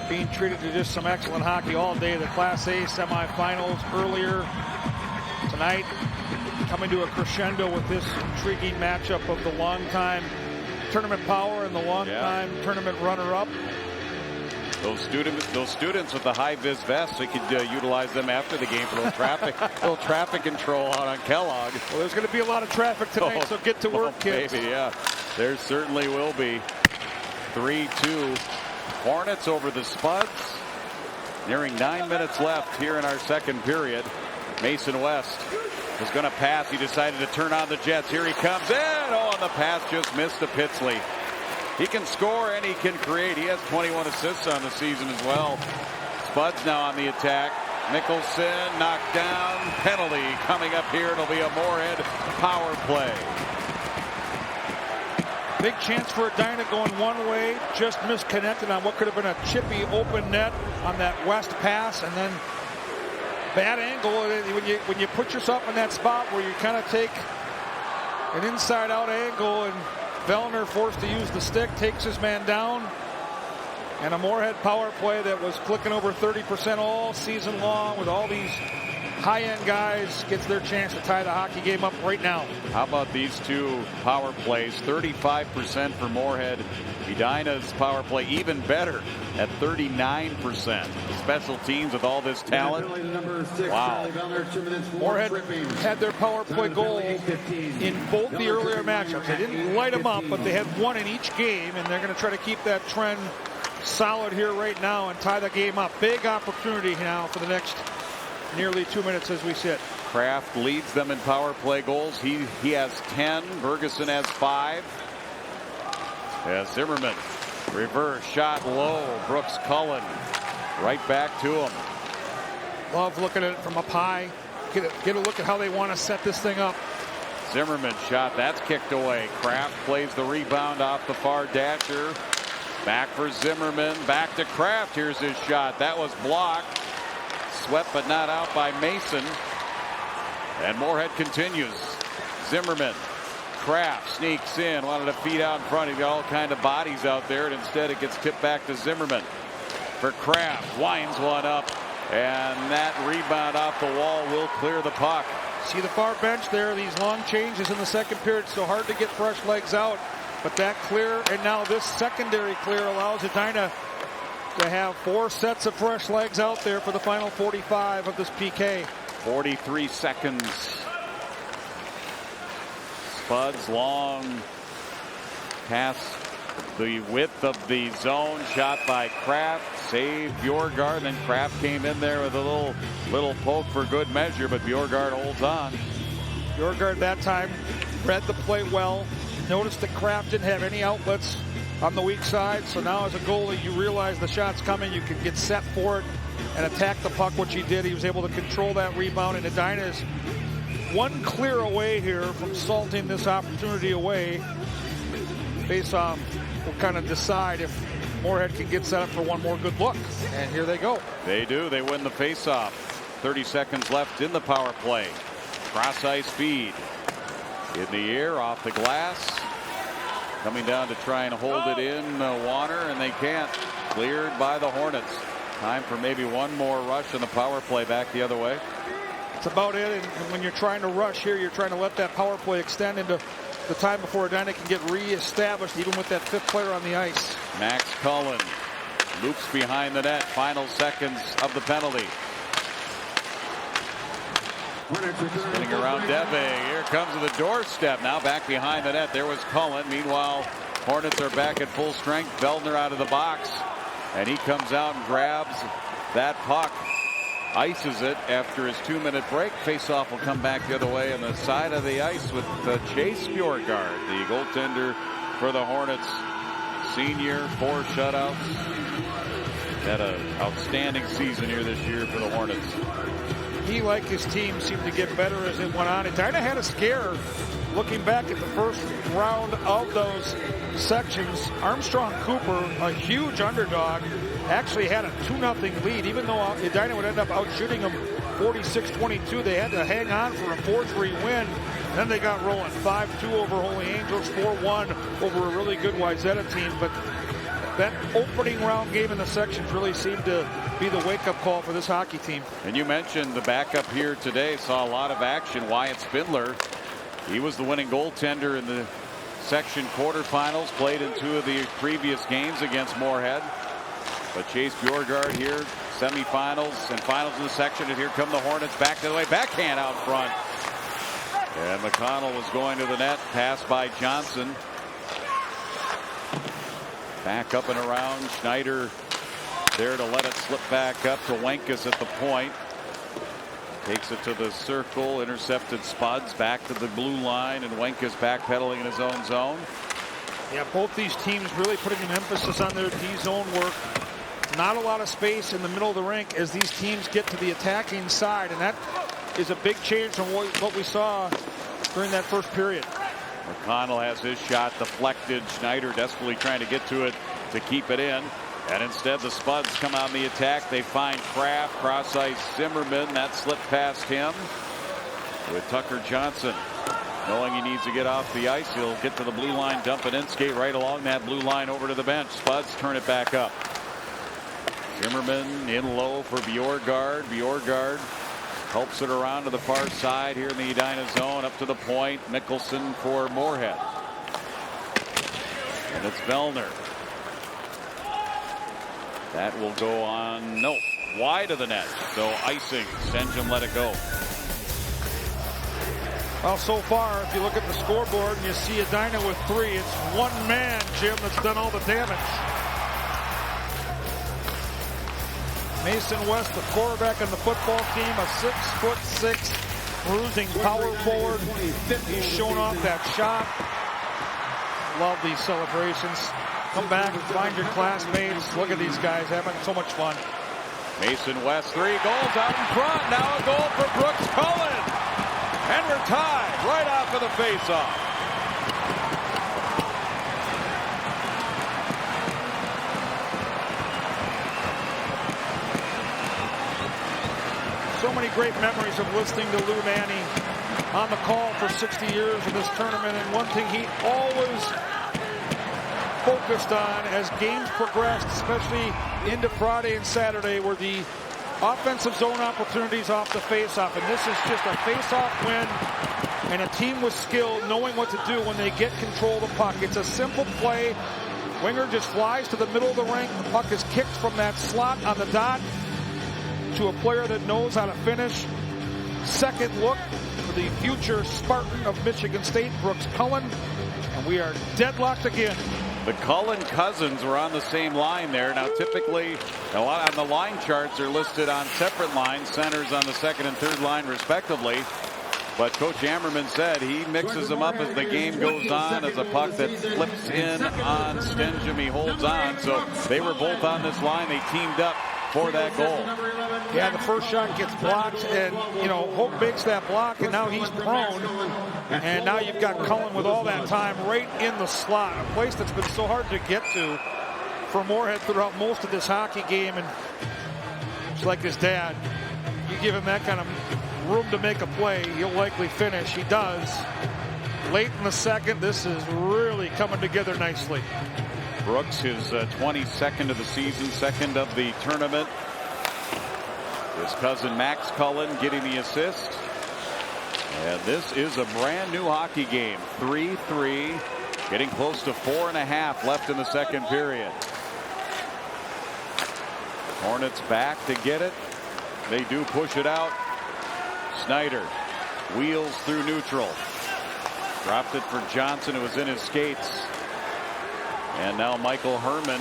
Being treated to just some excellent hockey all day. The Class A semifinals earlier tonight, coming to a crescendo with this intriguing matchup of the longtime tournament power and the longtime tournament runner-up. Those students with the high-vis vests, they could utilize them after the game for little traffic control out on Kellogg. Well, there's going to be a lot of traffic tonight, so get to work, kids. Maybe, yeah. There certainly will be. 3-2. Hornets over the Spuds. Nearing 9 minutes left here in our second period. Mason West was going to pass. He decided to turn on the Jets. Here he comes in. Oh, and the pass just missed to Pitsley. He can score and he can create. He has 21 assists on the season as well. Spuds now on the attack. Mickelson knocked down. Penalty coming up here. It'll be a Moorhead power play. Big chance for Edina going one way. Just misconnected on what could have been a chippy open net on that West pass. And then bad angle. When you put yourself in that spot where you kind of take an inside-out angle, and Vellner forced to use the stick, takes his man down, and a Moorhead power play that was clicking over 30% all season long with all these high-end guys gets their chance to tie the hockey game up right now. How about these two power plays? 35% for Moorhead. Edina's power play even better at 39%. Special teams with all this talent. Wow. Moorhead had their power play goal in both the earlier matchups. They didn't light them up, but they had one in each game, and they're going to try to keep that trend solid here right now and tie the game up. Big opportunity now for the next nearly 2 minutes as we sit. Kraft leads them in power play goals. He has 10. Ferguson has 5. As Zimmerman reverse shot low. Brooks Cullen Right back to him. Love looking at it from up high. Get a look at how they want to set this thing up. Zimmerman shot. That's kicked away. Kraft plays the rebound off the far dasher. Back for Zimmerman. Back to Kraft. Here's his shot. That was blocked. Swept but not out by Mason. And Moorhead continues. Zimmerman. Kraft sneaks in. Wanted to feed out in front. He's got all kind of bodies out there. And instead it gets tipped back to Zimmerman. For Kraft. Winds one up. And that rebound off the wall will clear the puck. See the far bench there. These long changes in the second period. So hard to get fresh legs out. But that clear, and now this secondary clear allows Edina to have 4 sets of fresh legs out there for the final 45 of this PK. 43 seconds. Spuds long past the width of the zone. Shot by Kraft. Saved Bjorgård. Then Kraft came in there with a little poke for good measure, but Bjorgård holds on. Bjorgård that time read the play well. Noticed that Kraft didn't have any outlets on the weak side. So now as a goalie, you realize the shot's coming. You can get set for it and attack the puck, which he did. He was able to control that rebound. And Edina is one clear away here from salting this opportunity away. Face-off will kind of decide if Moorhead can get set up for one more good look. And here they go. They do. They win the face-off. 30 seconds left in the power play. Cross-ice feed. In the air, off the glass. Coming down to try and hold it in Warner, and they can't. Cleared by the Hornets. Time for maybe one more rush in the power play back the other way. That's about it. And when you're trying to rush here, you're trying to let that power play extend into the time before Edina can get reestablished, even with that 5th player on the ice. Max Cullen loops behind the net. Final seconds of the penalty. Spinning around Deve. Here comes to the doorstep. Now back behind the net. There was Cullen. Meanwhile, Hornets are back at full strength. Feldner out of the box. And he comes out and grabs that puck. Ices it after his 2-minute break. Faceoff will come back the other way on the side of the ice with Chase Bjorgård, the goaltender for the Hornets. Senior, 4 shutouts. Had an outstanding season here this year for the Hornets. He, like his team, seemed to get better as it went on. Edina had a scare looking back at the first round of those sections. Armstrong Cooper, a huge underdog, actually had a 2-0 lead. Even though Edina would end up outshooting them 46-22, they had to hang on for a 4-3 win. Then they got rolling 5-2 over Holy Angels, 4-1 over a really good Wayzata team. But that opening round game in the sections really seemed to be the wake-up call for this hockey team. And you mentioned the backup here today. Saw a lot of action. Wyatt Spindler, he was the winning goaltender in the section quarterfinals. Played in 2 of the previous games against Moorhead. But Chase Bjorgård here, semifinals and finals in the section. And here come the Hornets back to the way. Backhand out front. And McConnell was going to the net. Pass by Johnson. Back up and around. Schneider there to let it slip back up to Wenkus at the point. Takes it to the circle. Intercepted Spuds back to the blue line. And Wenkus backpedaling in his own zone. Yeah, both these teams really putting an emphasis on their D-zone work. Not a lot of space in the middle of the rink as these teams get to the attacking side. And that is a big change from what we saw during that first period. McConnell has his shot deflected. Schneider desperately trying to get to it to keep it in. And instead the Spuds come out in the attack. They find Kraft, cross ice Zimmerman. That slipped past him with Tucker Johnson. Knowing he needs to get off the ice, he'll get to the blue line, dump it in, skate right along that blue line over to the bench. Spuds turn it back up. Zimmerman in low for Bjorgård. Bjorgård helps it around to the far side here in the Edina zone, up to the point. Mickelson for Moorhead. And it's Vellner. That will go on, no, wide of the net. So icing, Senjum let it go. Well, so far, if you look at the scoreboard and you see Edina with 3, it's one man, Jim, that's done all the damage. Mason West, the quarterback on the football team, a 6'6" bruising power forward. He's showing off that shot. Love these celebrations. Come back and find your classmates. Look at these guys having so much fun. Mason West, 3 goals out in front. Now a goal for Brooks Cullen. And we're tied right off of the faceoff. So many great memories of listening to Lou Nanne on the call for 60 years in this tournament. And one thing he always focused on as games progressed, especially into Friday and Saturday, were the offensive zone opportunities off the faceoff. And this is just a faceoff win and a team with skill knowing what to do when they get control of the puck. It's a simple play. Winger just flies to the middle of the rink. The puck is kicked from that slot on the dot to a player that knows how to finish. Second look for the future Spartan of Michigan State, Brooks Cullen. And we are deadlocked again. The Cullen cousins were on the same line there. Now, typically, a lot on the line charts are listed on separate lines, centers on the second and third line, respectively. But Coach Ammerman said he mixes them up as the game goes on, as a puck that flips in on Stenjum. He holds on. So they were both on this line. They teamed up for that goal. Yeah, the first shot gets blocked, and, you know, Hope makes that block, and now he's prone. And now you've got Cullen with all that time right in the slot, a place that's been so hard to get to for Moorhead throughout most of this hockey game. And it's like his dad. You give him that kind of room to make a play, he'll likely finish. He does. Late in the second, this is really coming together nicely. Brooks, his 22nd of the season, second of the tournament. His cousin Max Cullen getting the assist. And this is a brand new hockey game. 3-3, getting close to 4.5 left in the second period. Hornets back to get it. They do push it out. Snyder wheels through neutral. Dropped it for Johnson, who was in his skates. And now Michael Herman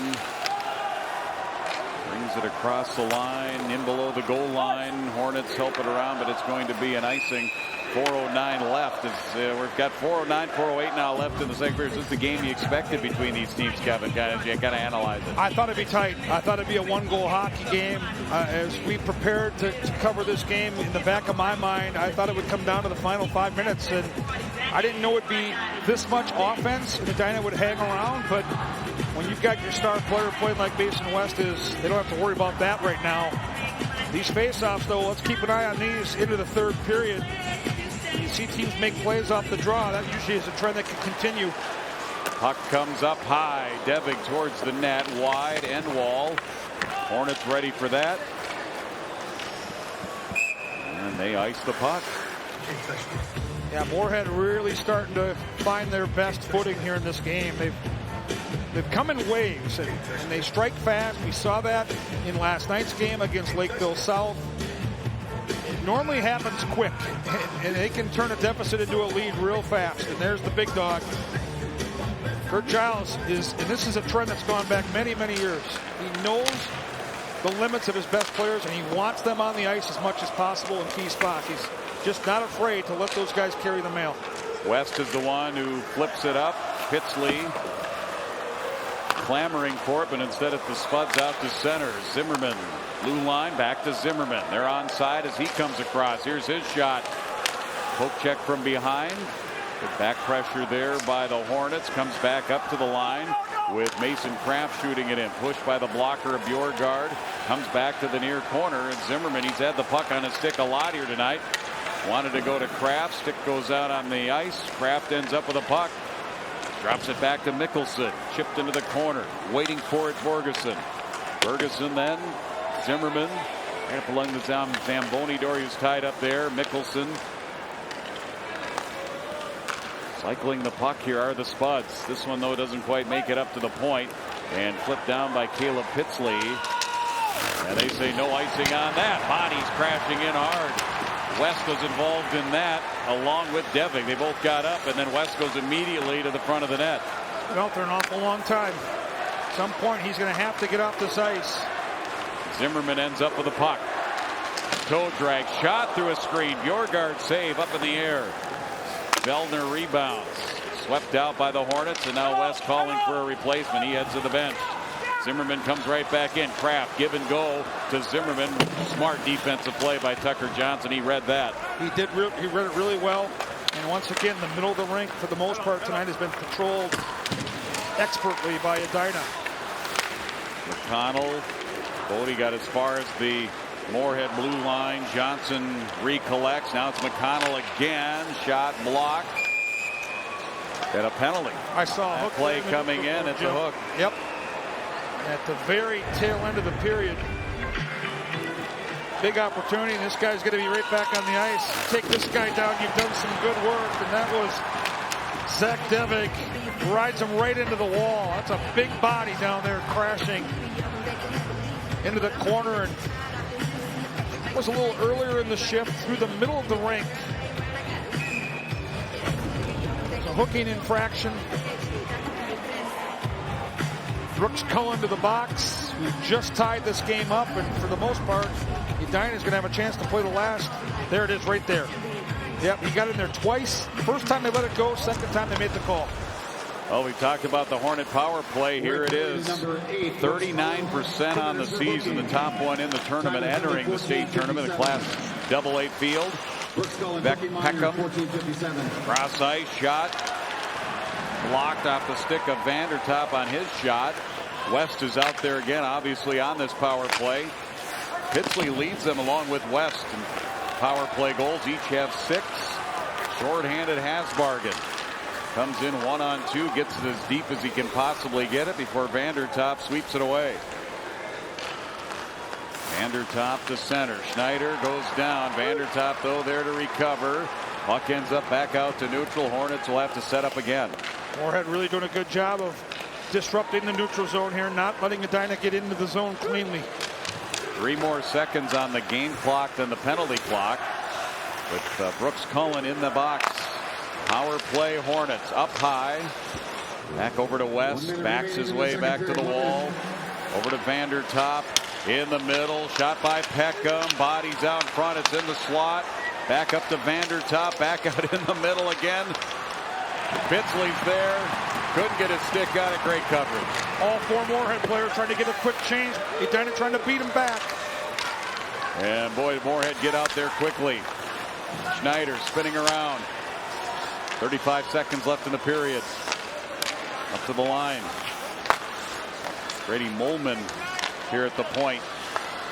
brings it across the line, in below the goal line. Hornets help it around, but it's going to be an icing. 4:09 left. We've got 4:09, 4:08 now left in the second period. Is this the game you expected between these teams, Kevin? You got to analyze it. I thought it'd be tight. I thought it'd be a one-goal hockey game. As we prepared to cover this game, in the back of my mind, I thought it would come down to the final 5 minutes. And I didn't know it'd be this much offense, and Edina would hang around. But when you've got your star player playing like Mason West is, they don't have to worry about that right now. These face-offs, though, let's keep an eye on these into the third period. You see teams make plays off the draw. That usually is a trend that can continue. Puck comes up high. Devig towards the net. Wide end wall. Hornets ready for that. And they ice the puck. Yeah, Moorhead really starting to find their best footing here in this game. They've come in waves, and they strike fast. We saw that in last night's game against Lakeville South. It normally happens quick, and they can turn a deficit into a lead real fast. And there's the big dog. Kurt Giles is, and this is a trend that's gone back many, many years. He knows the limits of his best players, and he wants them on the ice as much as possible in key spots. He's just not afraid to let those guys carry the mail. West is the one who flips it up. Pitsley clamoring for it, but instead it the Spuds out to center. Zimmerman, blue line, back to Zimmerman. They're onside as he comes across. Here's his shot. Poke check from behind. Good back pressure there by the Hornets. Comes back up to the line with Mason Kraft shooting it in. Pushed by the blocker of Bjorgard. Comes back to the near corner. And Zimmerman, he's had the puck on his stick a lot here tonight. Wanted to go to Kraft. Stick goes out on the ice. Kraft ends up with a puck. Drops it back to Mickelson. Chipped into the corner. Waiting for it, Borgeson. Ferguson then. Zimmerman. Right up along the Zamboni door. He's tied up there. Mickelson. Cycling the puck here are the Spuds. This one, though, doesn't quite make it up to the point. And flipped down by Caleb Pitsley. And they say no icing on that. Bodies crashing in hard. West was involved in that along with Devig. They both got up, and then West goes immediately to the front of the net. Well, for an awful long time. At some point, he's going to have to get off this ice. Zimmerman ends up with the puck. Toe drag shot through a screen. Bjorgard save up in the air. Feldner rebounds. Swept out by the Hornets, and now West calling for a replacement. He heads to the bench. Zimmerman comes right back in. Kraft give and go to Zimmerman. Smart defensive play by Tucker Johnson. He read that. He read it really well. And once again, the middle of the rink for the most part tonight has been controlled expertly by Edina. McConnell. Bodie got as far as the Moorhead blue line. Johnson recollects. Now it's McConnell again. Shot blocked. And a penalty. I saw a hook play coming in at the hook. Yep. At the very tail end of the period. Big opportunity, and this guy's going to be right back on the ice. Take this guy down. You've done some good work, and that was Zach Devick. Rides him right into the wall. That's a big body down there crashing into the corner, and it was a little earlier in the shift through the middle of the rink. It's a hooking infraction. Brooks Cullen to the box. We just tied this game up, and for the most part, Edina's going to have a chance to play the last. There it is right there. Yep, he got in there twice. First time they let it go, second time they made the call. Well, we talked about the Hornet power play. Here it is. 39% on the season. The top one in the tournament entering the state tournament, the Class AA field. Peckham. Cross ice shot. Blocked off the stick of Vandertop on his shot. West is out there again, obviously, on this power play. Pitsley leads them along with West in power play goals. Each have 6. Short-handed Hasbargen comes in 1-on-2, gets it as deep as he can possibly get it before Vandertop sweeps it away. Vandertop to center. Schneider goes down. Vandertop, though, there to recover. Puck ends up back out to neutral. Hornets will have to set up again. Moorhead really doing a good job of disrupting the neutral zone here, not letting Edina get into the zone cleanly. 3 more seconds on the game clock than the penalty clock. With Brooks Cullen in the box. Power play Hornets up high. Back over to West. Backs his way back to the wall. Over to Vandertop. In the middle. Shot by Peckham. Bodies out in front. It's in the slot. Back up to Vandertop. Back out in the middle again. Pitsley's there. Couldn't get his stick on it. Great coverage. All 4 Moorhead players trying to get a quick change. Edina trying to beat him back. And boy, Moorhead get out there quickly. Schneider spinning around. 35 seconds left in the period. Up to the line. Grady Molman here at the point.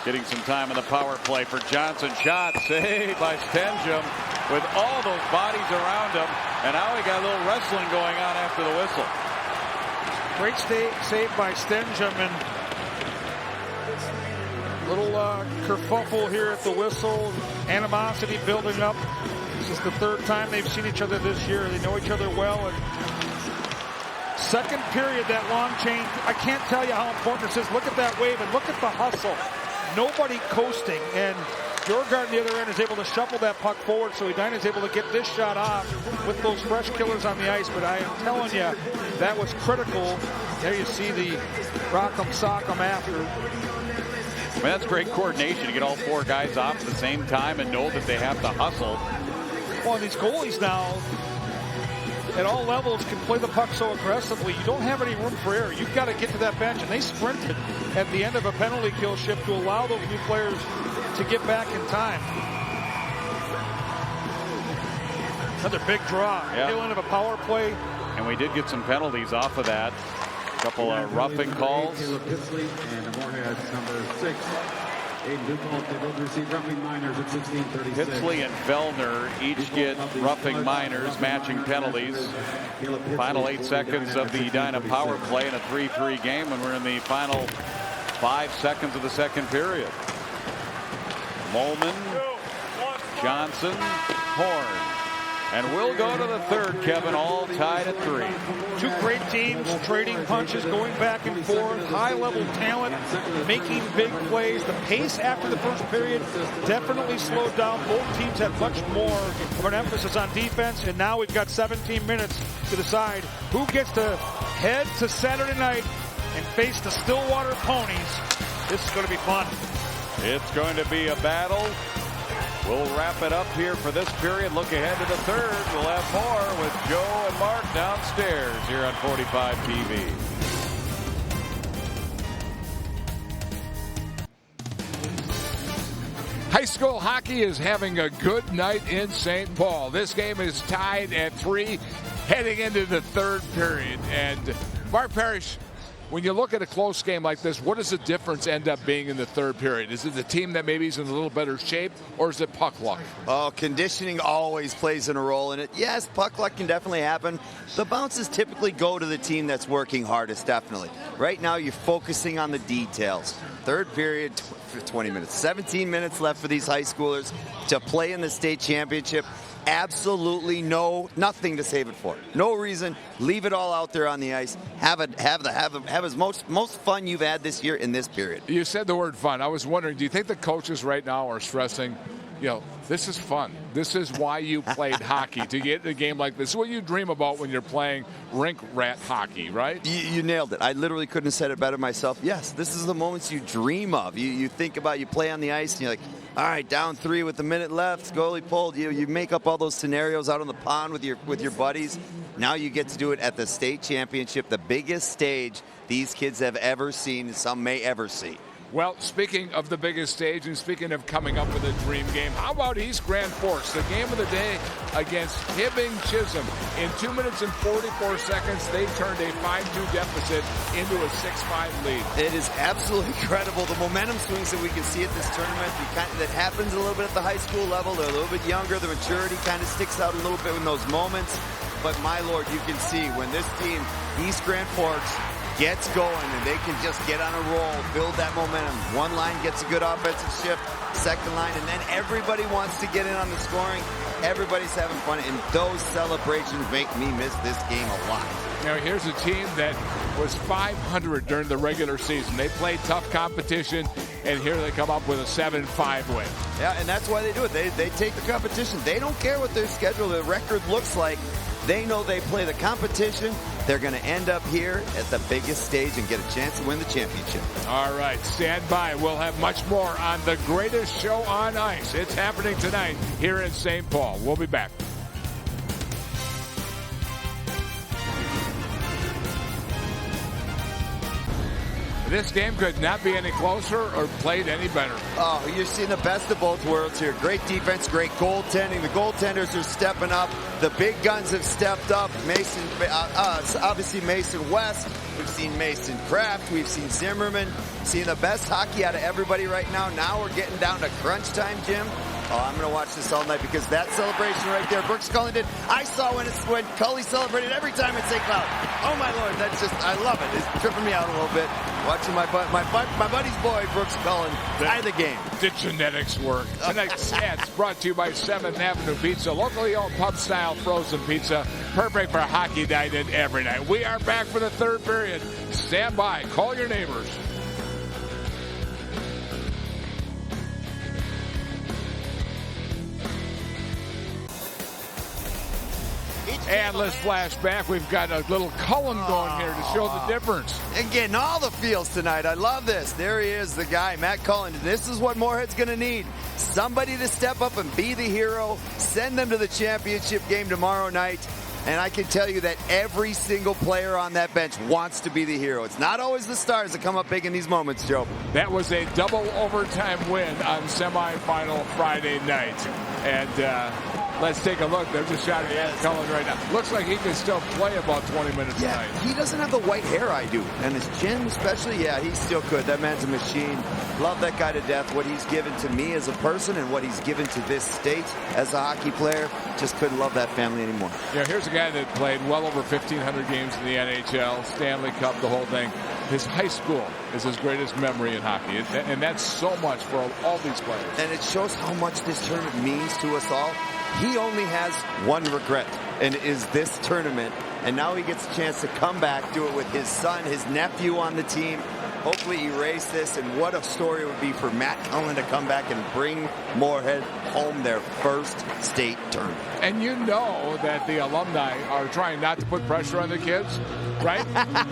Getting some time in the power play for Johnson. Shot saved by Stenjum with all those bodies around him. And now we got a little wrestling going on after the whistle. Great save by Stenjum, and little kerfuffle here at the whistle. Animosity building up. This is the 3rd time they've seen each other this year. They know each other well. And second period, that long change. I can't tell you how important this is. Look at that wave and look at the hustle. Nobody coasting, and Bjorgard on the other end is able to shuffle that puck forward, so Edina is able to get this shot off with those fresh killers on the ice. But I am telling you, that was critical. There you see the rock'em sock'em after. I mean, that's great coordination to get all 4 guys off at the same time and know that they have to hustle. Well, these goalies now at all levels can play the puck so aggressively. You don't have any room for error. You've got to get to that bench, and they sprinted at the end of a penalty kill shift to allow those new players to get back in time. Another big draw. Tail end of a power play. And we did get some penalties off of that. A couple of roughing calls. Pitsley and Fellner each get roughing minors, matching penalties. Final 8 seconds of the Edina power play in a 3-3 game when we're in the final 5 seconds of the second period. Molman, Johnson, Horn. And we'll go to the 3rd, Kevin, all tied at 3. 2 great teams, trading punches, going back and forth, high-level talent, making big plays. The pace after the first period definitely slowed down. Both teams had much more of an emphasis on defense, and now we've got 17 minutes to decide who gets to head to Saturday night and face the Stillwater Ponies. This is going to be fun. It's going to be a battle. We'll wrap it up here for this period. Look ahead to the 3rd. We'll have more with Joe and Mark downstairs here on 45 TV. High school hockey is having a good night in St. Paul. This game is tied at 3 heading into the third period. And Mark Parrish, when you look at a close game like this, what does the difference end up being in the third period? Is it the team that maybe is in a little better shape, or is it puck luck? Oh, conditioning always plays in a role in it. Yes, puck luck can definitely happen. The bounces typically go to the team that's working hardest, definitely. Right now, you're focusing on the details. Third period, 20 minutes. 17 minutes left for these high schoolers to play in the state championship. Absolutely nothing to save it for. No reason. Leave it all out there on the ice. Have as most fun you've had this year in this period. You said the word fun. I was wondering, do you think the coaches right now are stressing, this is fun. This is why you played hockey, to get in a game like this. This is what you dream about when you're playing rink rat hockey, right? You nailed it. I literally couldn't have said it better myself. Yes, this is the moments you dream of. You think about, you play on the ice, and you're like, all right, down 3 with a minute left, goalie pulled. You make up all those scenarios out on the pond with your buddies. Now you get to do it at the state championship, the biggest stage these kids have ever seen, and some may ever see. Well, speaking of the biggest stage and speaking of coming up with a dream game, how about East Grand Forks, the game of the day against Hibbing Chisholm? In 2 minutes and 44 seconds, they turned a 5-2 deficit into a 6-5 lead. It is absolutely incredible. The momentum swings that we can see at this tournament, that happens a little bit at the high school level. They're a little bit younger. The maturity kind of sticks out a little bit in those moments. But my Lord, you can see when this team, East Grand Forks, gets going and they can just get on a roll, build that momentum. One line gets a good offensive shift, second line, and then everybody wants to get in on the scoring. Everybody's having fun, and those celebrations make me miss this game a lot. Now, here's a team that was 500 during the regular season. They played tough competition, and here they come up with a 7-5 win. Yeah, and that's why they do it. They take the competition. They don't care what their schedule, their record looks like. They know they play the competition. They're going to end up here at the biggest stage and get a chance to win the championship. All right, stand by. We'll have much more on the greatest show on ice. It's happening tonight here in St. Paul. We'll be back. This game could not be any closer or played any better. Oh, you're seeing the best of both worlds here. Great defense, great goaltending. The goaltenders are stepping up. The big guns have stepped up. Obviously Mason West. We've seen Mason Kraft. We've seen Zimmerman. Seeing the best hockey out of everybody right now. Now we're getting down to crunch time, Jim. Oh, I'm going to watch this all night because that celebration right there, Brooks Cullen did. I saw when Cully celebrated every time at St. Cloud. Oh, my Lord, that's just, I love it. It's tripping me out a little bit. Watching my buddy's boy, Brooks Cullen, tie the game. The genetics work. Tonight's Stats brought to you by 7th Avenue Pizza, locally owned pub-style frozen pizza, perfect for hockey night and every night. We are back for the third period. Stand by. Call your neighbors. And let's flash back. We've got a little Cullen going here to show the difference. And getting all the feels tonight. I love this. There he is, the guy, Matt Cullen. This is what Moorhead's going to need. Somebody to step up and be the hero. Send them to the championship game tomorrow night. And I can tell you that every single player on that bench wants to be the hero. It's not always the stars that come up big in these moments, Joe. That was a double overtime win on semifinal Friday night. And let's take a look. There's a shot at Matt Cullen right now. Looks like he can still play about 20 minutes tonight. He doesn't have the white hair I do. And his chin especially, yeah, he still could. That man's a machine. Love that guy to death. What he's given to me as a person and what he's given to this state as a hockey player. Just couldn't love that family anymore. Yeah, here's a guy that played well over 1,500 games in the NHL, Stanley Cup, the whole thing. His high school is his greatest memory in hockey, and that's so much for all these players. And it shows how much this tournament means to us all. He only has one regret, and is this tournament. And now he gets a chance to come back, do it with his son, his nephew on the team. Hopefully erase this, and what a story it would be for Matt Cullen to come back and bring Moorhead home their first state tournament. And you know that the alumni are trying not to put pressure on the kids, right?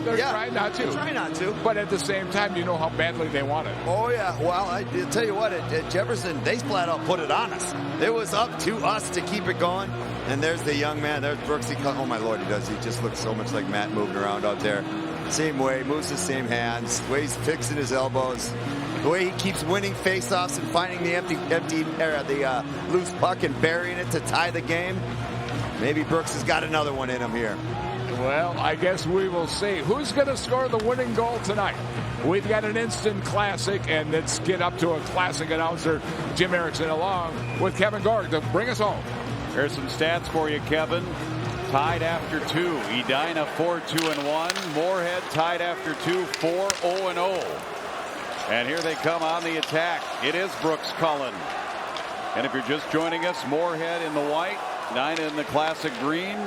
They're trying not to. They're trying not to. But at the same time, you know how badly they want it. Oh, yeah. Well, I'll tell you what, at Jefferson, they flat out put it on us. It was up to us to keep it going. And there's the young man. There's Brooks. Oh, my Lord, he does. He just looks so much like Matt moving around out there. Same way, moves the same hands, the way he's fixing his elbows. The way he keeps winning faceoffs and finding the loose puck and burying it to tie the game. Maybe Brooks has got another one in him here. Well, I guess we will see. Who's going to score the winning goal tonight? We've got an instant classic, and let's get up to a classic announcer, Jim Erickson, along with Kevin Gorg to bring us home. Here's some stats for you, Kevin. Tied after 2. Edina 4-2-1. Moorhead tied after 2, 4-0-0. And here they come on the attack. It is Brooks Cullen. And if you're just joining us, Moorhead in the white, Edina in the classic green,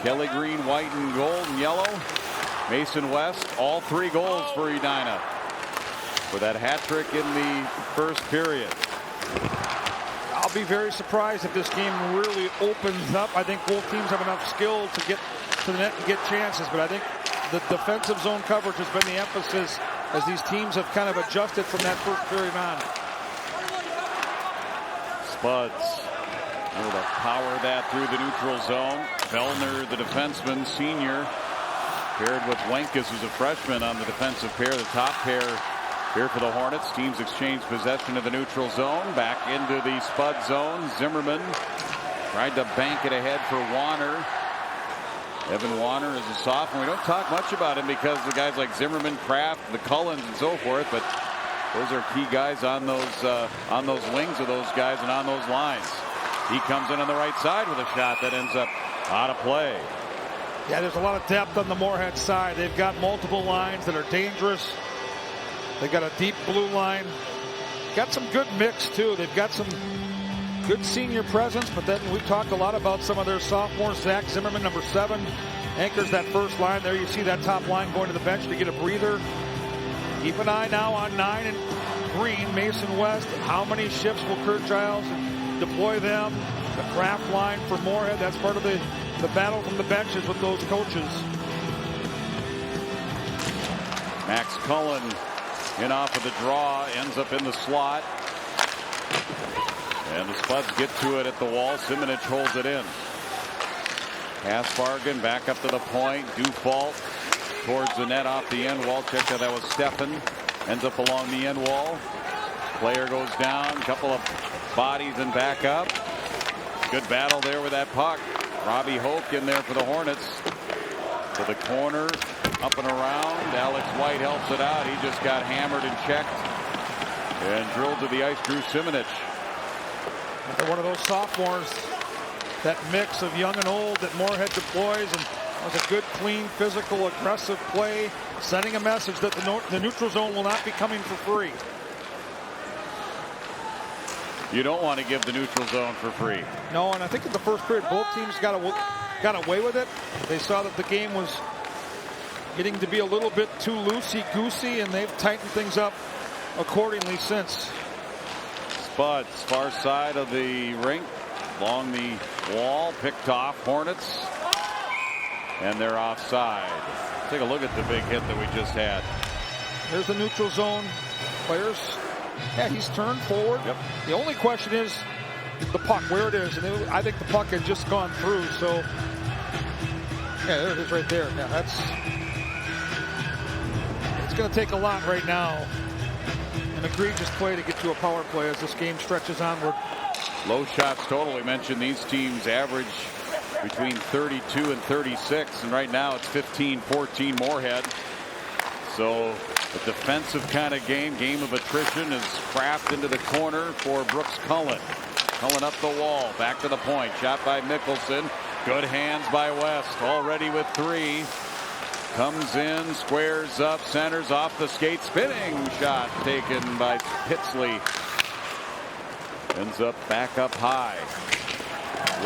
Kelly green, white and gold and yellow. Mason West, all 3 goals for Edina for that hat trick in the first period. I'll be very surprised if this game really opens up. I think both teams have enough skill to get to the net and get chances, but I think the defensive zone coverage has been the emphasis as these teams have kind of adjusted from that first period on. Spuds able to power that through the neutral zone. Vellner, the defenseman, senior, paired with Wenkus, who's a freshman on the defensive pair, the top pair here for the Hornets. Teams exchange possession of the neutral zone. Back into the Spud zone. Zimmerman tried to bank it ahead for Warner. Evan Warner is a sophomore. We don't talk much about him because the guys like Zimmerman, Kraft, the Cullens, and so forth, but those are key guys on those wings of those guys and on those lines. He comes in on the right side with a shot that ends up out of play. Yeah, there's a lot of depth on the Moorhead side. They've got multiple lines that are dangerous. They've got a deep blue line. Got some good mix, too. They've got some good senior presence, but then we've talked a lot about some of their sophomores. Zach Zimmerman, number 7, anchors that first line. There you see that top line going to the bench to get a breather. Keep an eye now on 9 and green, Mason West. How many shifts will Kurt Giles deploy them? The Kraft line for Moorhead. That's part of the battle from the benches with those coaches. Max Cullen in off of the draw, ends up in the slot. And the Spuds get to it at the wall. Simonich holds it in. Pass Bargain back up to the point. Dufault towards the net off the end wall. Check that was Steffen. Ends up along the end wall. Player goes down. Couple of bodies and back up. Good battle there with that puck. Robbie Hoke in there for the Hornets. To the corner. Up and around. Alex White helps it out. He just got hammered and checked. And drilled to the ice. Drew Simonich. One of those sophomores, that mix of young and old that Moorhead deploys, and was a good, clean, physical, aggressive play, sending a message that the neutral zone will not be coming for free. You don't want to give the neutral zone for free. No, and I think in the first period, both teams got away with it. They saw that the game was getting to be a little bit too loosey-goosey, and they've tightened things up accordingly since. Spuds, far side of the rink, along the wall, picked off. Hornets, and they're offside. Take a look at the big hit that we just had. There's the neutral zone players. Yeah, he's turned forward. Yep. The only question is the puck, where it is, and I think the puck had just gone through. So, yeah, there it is right there. Yeah, it's going to take a lot right now. An egregious play to get to a power play as this game stretches onward. Low shots total. We mentioned these teams average between 32 and 36, and right now it's 15-14 Moorhead. So a defensive kind of game of attrition is Kraft into the corner for Brooks Cullen. Cullen up the wall, back to the point. Shot by Mickelson. Good hands by West. Already with 3. Comes in, squares up, centers off the skate. Spinning shot taken by Pitsley. Ends up back up high.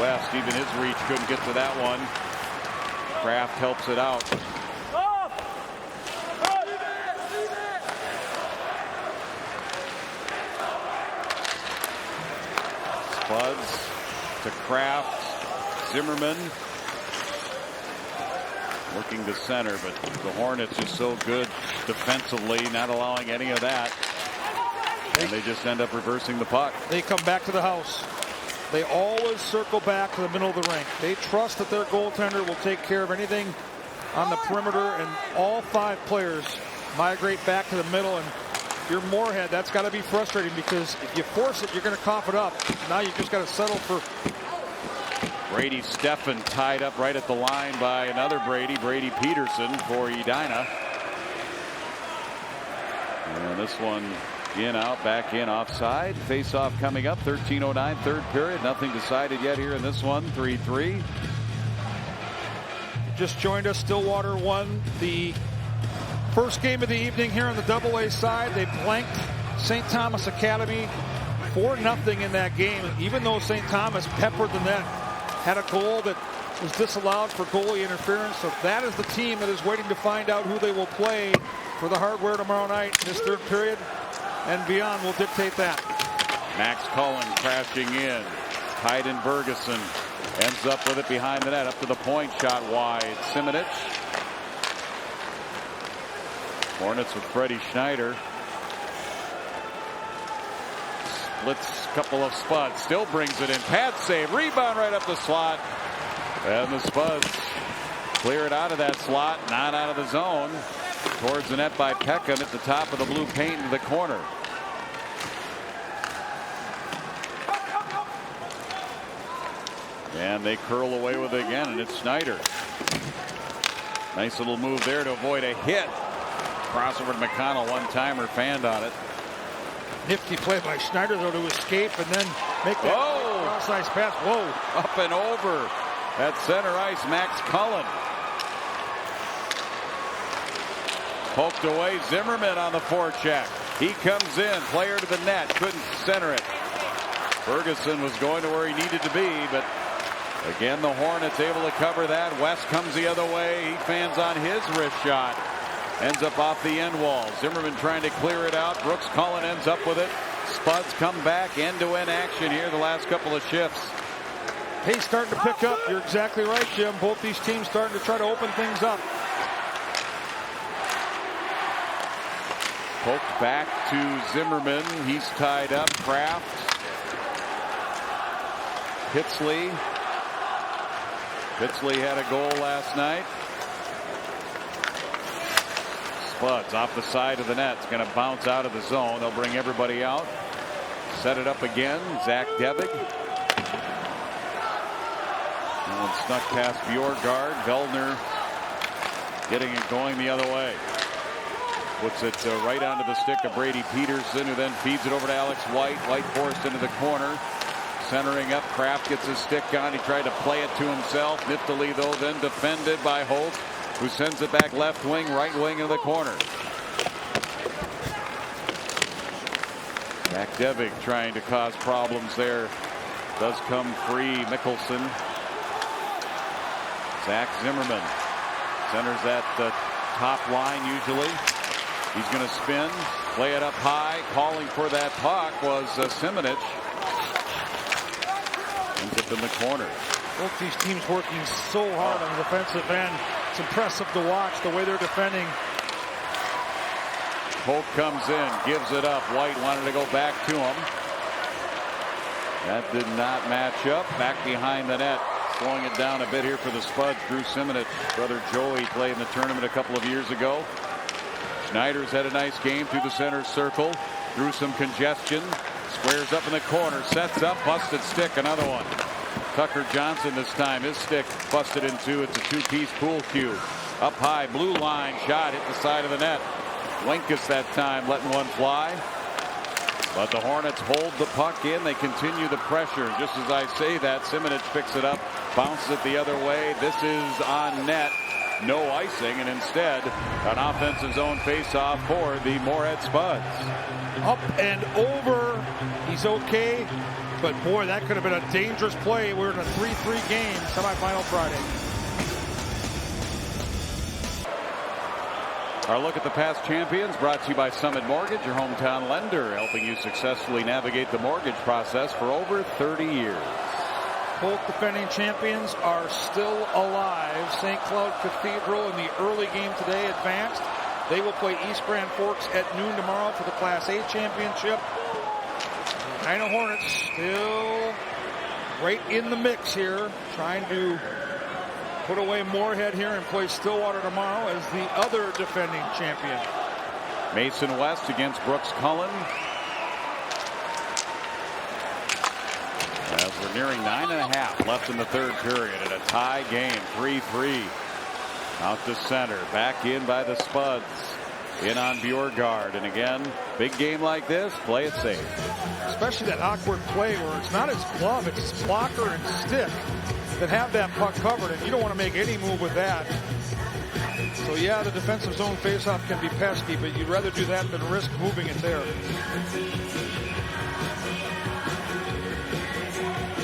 West, even his reach couldn't get to that one. Kraft helps it out. Spuds to Kraft. Zimmerman working the center, but the Hornets are so good defensively, not allowing any of that. And they just end up reversing the puck. They come back to the house. They always circle back to the middle of the rink. They trust that their goaltender will take care of anything on the perimeter, and all 5 players migrate back to the middle, and you're Moorhead, that's got to be frustrating because if you force it, you're going to cough it up. Now you just got to settle for. Brady Steffen tied up right at the line by another Brady Peterson for Edina. And this one in, out, back in, offside. Face-off coming up, 13:09, third period. Nothing decided yet here in this one, 3-3. Just joined us, Stillwater won the first game of the evening here on the AA side. They blanked St. Thomas Academy 4-0 in that game, even though St. Thomas peppered the net. Had a goal that was disallowed for goalie interference. So that is the team that is waiting to find out who they will play for the Hardware tomorrow night. This third period and beyond will dictate that. Max Cullen crashing in. Tyden Bergeson ends up with it behind the net. Up to the point, shot wide. Simonich. Hornets with Freddie Schneider. Splits a couple of Spuds. Still brings it in. Pad save. Rebound right up the slot. And the Spuds clear it out of that slot. Not out of the zone. Towards the net by Peckham at the top of the blue paint into the corner. And they curl away with it again, and it's Schneider. Nice little move there to avoid a hit. Crossover to McConnell, one-timer, fanned on it. Nifty play by Schneider, though, to escape and then make that cross-ice pass. Whoa. Up and over at center ice, Max Cullen. Poked away, Zimmerman on the forecheck. He comes in, player to the net, couldn't center it. Ferguson was going to where he needed to be, but again, the Hornets able to cover that. West comes the other way. He fans on his wrist shot. Ends up off the end wall. Zimmerman trying to clear it out. Brooks Cullen ends up with it. Spuds come back. End-to-end action here the last couple of shifts. Pace starting to pick up. You're exactly right, Jim. Both these teams starting to try to open things up. Poked back to Zimmerman. He's tied up. Kraft. Pitsley. Pitsley had a goal last night. Spuds off the side of the net. It's going to bounce out of the zone. They'll bring everybody out. Set it up again. Zach Devig. And snuck past Bjorgard. Veldner getting it going the other way. Puts it right onto the stick of Brady Peterson, who then feeds it over to Alex White. White forced into the corner. Centering up, Kraft gets his stick on. He tried to play it to himself. Niftali, though, then defended by Holt, who sends it back left wing, right wing into the corner. McDevitt trying to cause problems there. Does come free. Mickelson. Zach Zimmerman centers that top line usually. He's going to spin, play it up high. Calling for that puck was Simonich. Ends up in the corner. Both these teams working so hard on the defensive end. It's impressive to watch the way they're defending. Polk comes in, gives it up. White wanted to go back to him. That did not match up. Back behind the net. Slowing it down a bit here for the Spuds. Drew Simonich, brother Joey, played in the tournament a couple of years ago. Schneider's had a nice game through the center circle. Through some congestion. Squares up in the corner. Sets up. Busted stick. Another one. Tucker Johnson this time. His stick busted in two. It's a two-piece pool cue. Up high. Blue line. Shot. Hit the side of the net. Linkus that time letting one fly. But the Hornets hold the puck in. They continue the pressure. Just as I say that, Simonich picks it up. Bounces it the other way. This is on net. No icing, and instead an offensive zone face-off for the Moorhead Spuds. Up and over. He's okay. But boy, that could have been a dangerous play. We're in a 3-3 game, semifinal Friday. Our look at the past champions brought to you by Summit Mortgage, your hometown lender, helping you successfully navigate the mortgage process for over 30 years. Both defending champions are still alive. St. Cloud Cathedral in the early game today advanced. They will play East Grand Forks at noon tomorrow for the Class A championship. Edina Hornets still right in the mix here, trying to put away Moorhead here and play Stillwater tomorrow as the other defending champion. Mason West against Brooks Cullen. As we're nearing 9.5 left in the third period in a tie game, 3-3. Out to center, back in by the Spuds. In on Bjorgard, and again, big game like this, play it safe. Especially that awkward play where it's not his glove, it's his blocker and stick that have that puck covered, and you don't want to make any move with that. So yeah, the defensive zone faceoff can be pesky, but you'd rather do that than risk moving it there.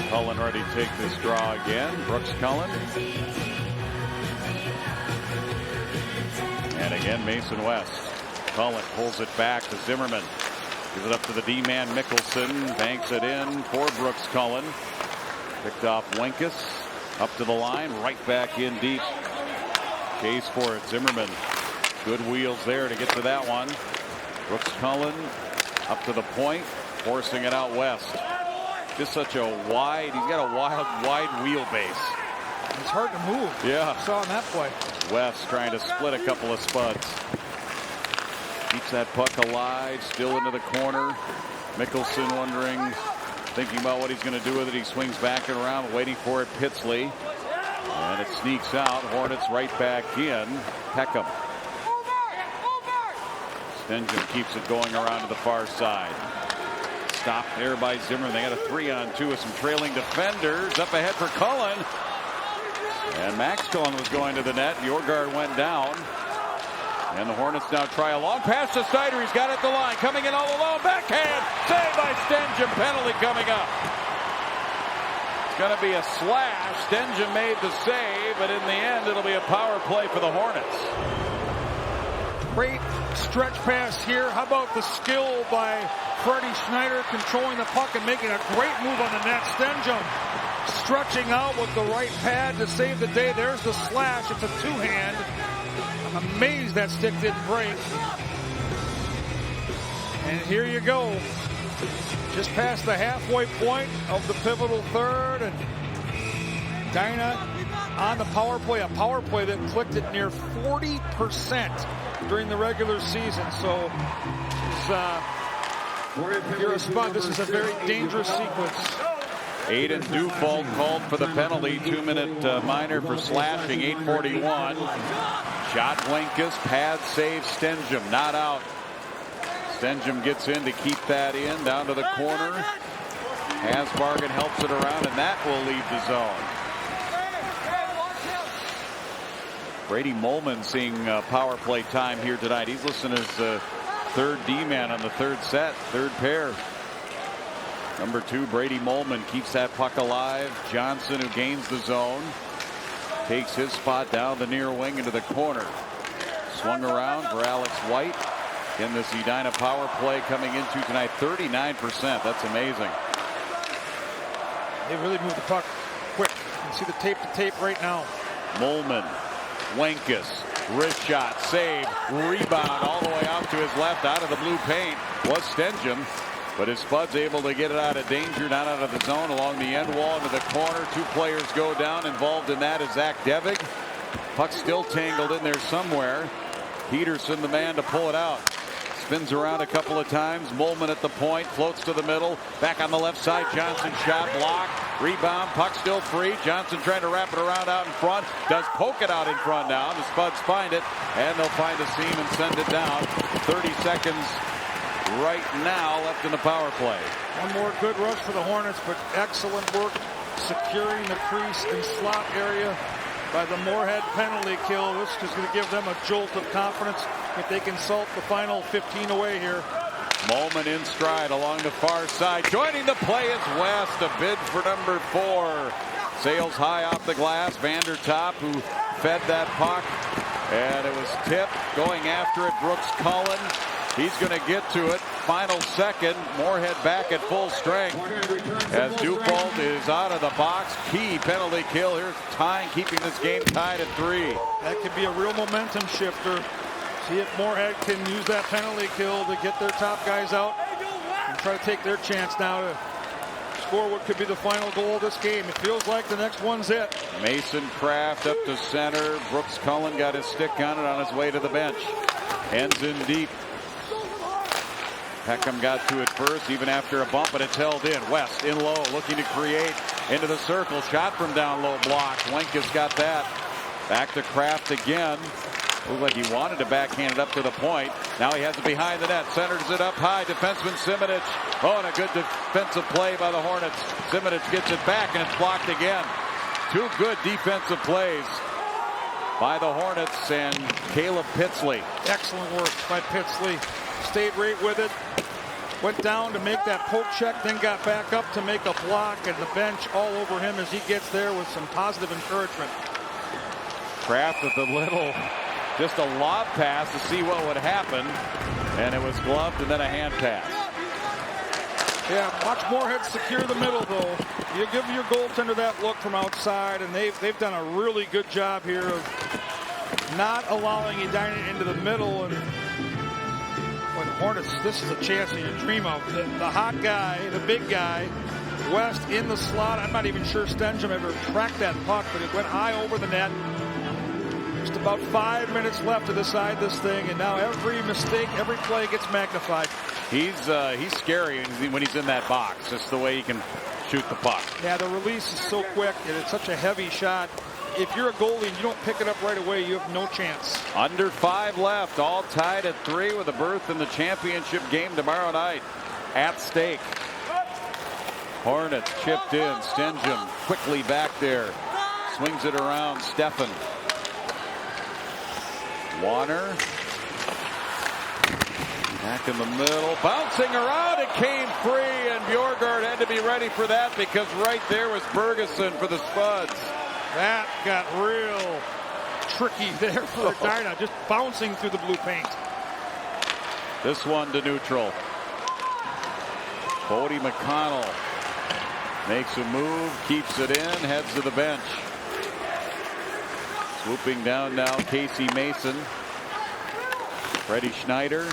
Cullen ready to take this draw again. Brooks Cullen. And again, Mason West. Cullen pulls it back to Zimmerman. Gives it up to the D-man Mickelson. Banks it in for Brooks Cullen. Picked off Wenkus. Up to the line. Right back in deep. Case for it. Zimmerman. Good wheels there to get to that one. Brooks Cullen up to the point. Forcing it out west. Just such a wide. He's got a wide wheelbase. It's hard to move. Yeah. I saw in that play. West trying to split a couple of Spuds. Keeps that puck alive. Still into the corner. Mickelson wondering, thinking about what he's going to do with it. He swings back and around, waiting for it. Pitsley. And it sneaks out. Hornets right back in. Peckham. Stenjum keeps it going around to the far side. Stopped there by Zimmerman. They had a 3-on-2 with some trailing defenders. Up ahead for Cullen. And Max Cullen was going to the net. Bjorgard went down. And the Hornets now try a long pass to Seider. He's got it at the line. Coming in all alone. Backhand. Saved by Stenjum. Penalty coming up. It's going to be a slash. Stenjum made the save, but in the end, it'll be a power play for the Hornets. Great stretch pass here. How about the skill by Freddie Schneider controlling the puck and making a great move on the net. Stenjum stretching out with the right pad to save the day. There's the slash. It's a two-hand. I'm amazed that stick didn't break. And here you go. Just past the halfway point of the pivotal third. And Dyna on the power play. A power play that clicked at near 40% during the regular season. So if you're a Spud, this is a very dangerous sequence. Aiden Dufault called for the penalty. 2-minute minor for slashing. 8:41. Shot Wenkus. Pad save Stenjum. Not out. Stenjum gets in to keep that in. Down to the corner. Hasbargen helps it around, and that will leave the zone. Brady Molman seeing power play time here tonight. He's listed as the third D-man on the third set. Third pair. Number 2, Brady Molman keeps that puck alive. Johnson, who gains the zone, takes his spot down the near wing into the corner. Swung around for Alex White in this Edina power play coming into tonight. 39%. That's amazing. They really moved the puck quick. You can see the tape to tape right now. Molman, Wenkus, wrist shot, save, rebound all the way out to his left out of the blue paint was Stenjum. But his Spud's able to get it out of danger, not out of the zone, along the end wall into the corner. 2 players go down. Involved in that is Zach Devig. Puck still tangled in there somewhere. Peterson, the man to pull it out. Spins around a couple of times. Molman at the point, floats to the middle. Back on the left side, Johnson shot, blocked. Rebound, puck still free. Johnson trying to wrap it around out in front. Does poke it out in front now. The Spuds find it, and they'll find a seam and send it down. 30 seconds right now left in the power play. One more good rush for the Hornets, but excellent work securing the crease and slot area by the Moorhead penalty kill. This is going to give them a jolt of confidence if they can salt the final 15 away here. Molman in stride along the far side. Joining the play is West. A bid for number 4. Sails high off the glass. Vandertop, who fed that puck. And it was tipped. Going after it, Brooks Cullen. He's going to get to it. Final second. Moorhead back at full strength. As Dufault is out of the box. Key penalty kill. Here's tying, keeping this game tied at 3. That could be a real momentum shifter. See if Moorhead can use that penalty kill to get their top guys out and try to take their chance now to score what could be the final goal of this game. It feels like the next one's it. Mason Kraft up to center. Brooks Cullen got his stick on it on his way to the bench. Ends in deep. Peckham got to it first, even after a bump, but it's held in. West in low, looking to create into the circle. Shot from down low, blocked. Wenkus got that. Back to Kraft again. Looked like he wanted to backhand it up to the point. Now he has it behind the net. Centers it up high. Defenseman Simonich. Oh, and a good defensive play by the Hornets. Simonich gets it back, and it's blocked again. Two good defensive plays by the Hornets and Caleb Pitsley. Excellent work by Pitsley. Stayed right with it. Went down to make that poke check, then got back up to make a block, and the bench all over him as he gets there with some positive encouragement. Kraft with a little, just a lob pass to see what would happen, and it was gloved and then a hand pass. Yeah, much more had secure the middle, though. You give your goaltender that look from outside, and they've done a really good job here of not allowing Edina into the middle. And when Hornets, this is a chance that you dream of. The hot guy, the big guy, West in the slot. I'm not even sure Stenjum ever tracked that puck, but it went high over the net. Just about 5 minutes left to decide this thing, and now every mistake, every play gets magnified. He's scary when he's in that box, just the way he can shoot the puck. Yeah, the release is so quick, and it's such a heavy shot. If you're a goalie and you don't pick it up right away, you have no chance. Under 5 left, all tied at 3 with a berth in the championship game tomorrow night at stake. Hornets chipped in. Stenjum quickly back there. Swings it around. Steffen. Warner. Back in the middle. Bouncing around. It came free, and Bjorgaard had to be ready for that because right there was Ferguson for the Spuds. That got real tricky there for Edina, just bouncing through the blue paint. This one to neutral. Bodie McConnell makes a move, keeps it in, heads to the bench. Swooping down now, Casey Mason. Freddie Schneider.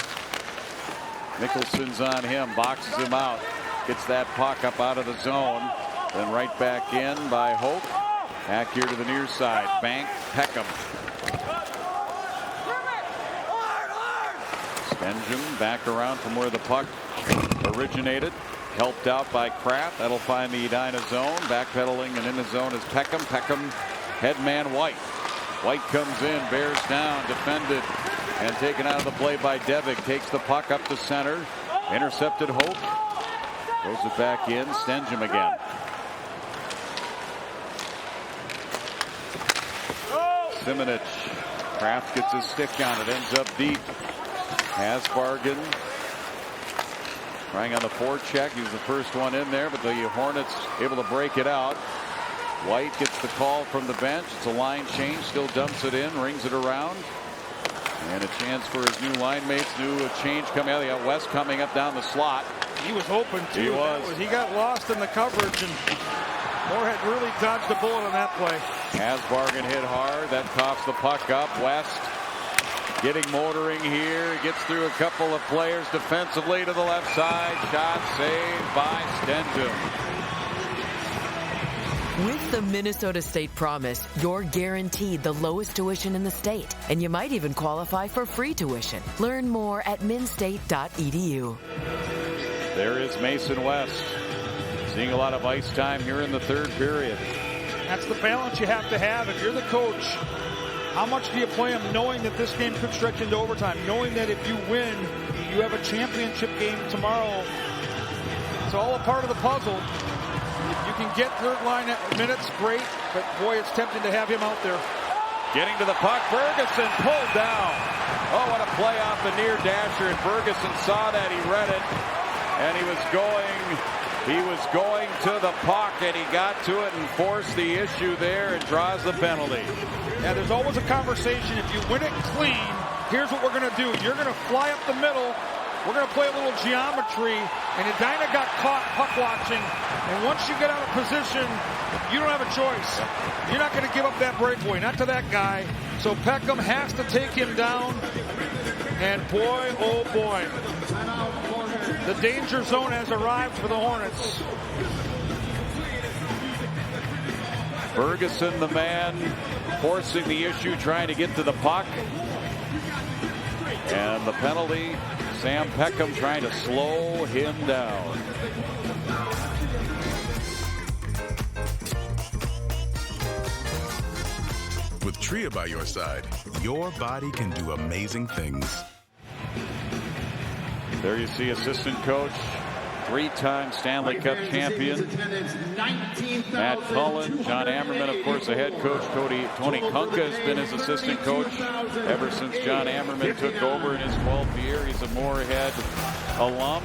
Nicholson's on him, boxes him out. Gets that puck up out of the zone. Then right back in by Hope. Back here to the near side. Bank, Peckham. Stenjum back around from where the puck originated. Helped out by Kraft. That'll find the Edina zone. Backpedaling and in the zone is Peckham. Peckham, headman White. White comes in, bears down, defended, and taken out of the play by Devig. Takes the puck up to center. Intercepted Hope. Throws it back in. Stenjum again. Simonich. Kraft gets his stick on it. Ends up deep. Hasbargen trying on the forecheck. He was the first one in there, but the Hornets able to break it out. White gets the call from the bench. It's a line change. Still dumps it in. Rings it around. And a chance for his new line mates. New change coming out. They got West coming up down the slot. He was open too. He was. He got lost in the coverage, and Moorhead really dodged the bullet on that play. Hasbargen hit hard. That coughs the puck up. West getting motoring here. Gets through a couple of players defensively to the left side. Shot saved by Stenjum. With the Minnesota State Promise, you're guaranteed the lowest tuition in the state, and you might even qualify for free tuition. Learn more at minstate.edu. There is Mason West. Seeing a lot of ice time here in the third period. That's the balance you have to have if you're the coach. How much do you play him knowing that this game could stretch into overtime? Knowing that if you win, you have a championship game tomorrow. It's all a part of the puzzle. If you can get third line minutes, great. But boy, it's tempting to have him out there. Getting to the puck, Ferguson pulled down. Oh, what a play off the near dasher. And Ferguson saw that, he read it. And he was going to the puck, and he got to it and forced the issue there and draws the penalty. Yeah, there's always a conversation. If you win it clean, here's what we're going to do. You're going to fly up the middle. We're going to play a little geometry. And Edina got caught puck watching. And once you get out of position, you don't have a choice. You're not going to give up that breakaway, not to that guy. So Peckham has to take him down. And boy, oh boy, the danger zone has arrived for the Hornets. Ferguson, the man, forcing the issue, trying to get to the puck. And the penalty Sam Peckham trying to slow him down. With Tria by your side, your body can do amazing things. There you see assistant coach, three-time Stanley Cup champion Matt Cullen. John Ammerman, of course, the head coach. Tony Kunka has been his assistant coach ever since John Ammerman took over in his 12th year. He's a Moorhead alum.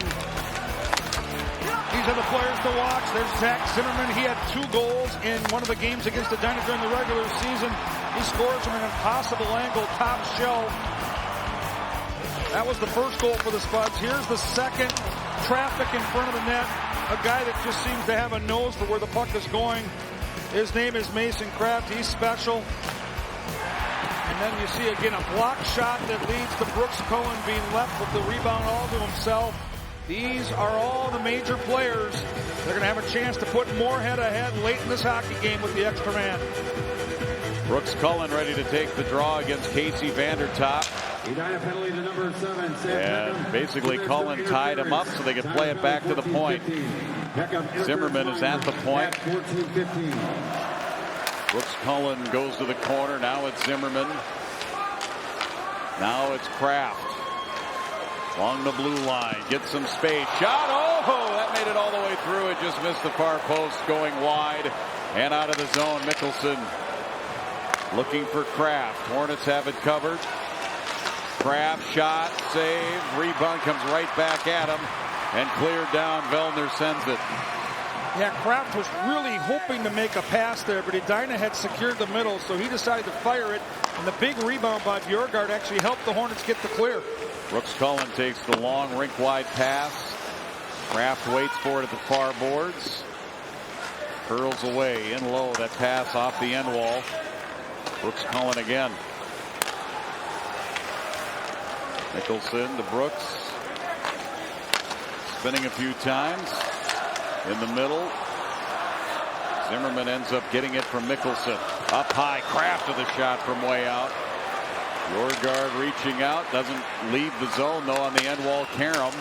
These are the players to watch. There's Zach Zimmerman. He had 2 goals in one of the games against the Edina during the regular season. He scores from an impossible angle, top shelf. That was the first goal for the Spuds. Here's the second. Traffic in front of the net. A guy that just seems to have a nose for where the puck is going. His name is Mason Kraft. He's special. And then you see again a block shot that leads to Brooks Cullen being left with the rebound all to himself. These are all the major players. They're going to have a chance to put Moorhead ahead late in this hockey game with the extra man. Brooks Cullen ready to take the draw against Casey Vandertop. Penalty to number 7. And basically Cullen tied him up so they could play it back to the point. Zimmerman is at the point. Brooks Cullen goes to the corner. Now it's Zimmerman. Now it's Kraft. Along the blue line. Gets some space. Shot. Oh, that made it all the way through. It just missed the far post going wide and out of the zone. Mickelson looking for Kraft. Hornets have it covered. Kraft shot, save, rebound comes right back at him and cleared down. Vellner sends it. Yeah, Kraft was really hoping to make a pass there, but Edina had secured the middle, so he decided to fire it. And the big rebound by Bjorgaard actually helped the Hornets get the clear. Brooks Cullen takes the long rink-wide pass. Kraft waits for it at the far boards. Curls away in low. That pass off the end wall. Brooks Cullen again. Mickelson to Brooks. Spinning a few times. In the middle. Zimmerman ends up getting it from Mickelson. Up high. Kraft with a shot from way out. Bjorgaard reaching out. Doesn't leave the zone though on the end wall. Karam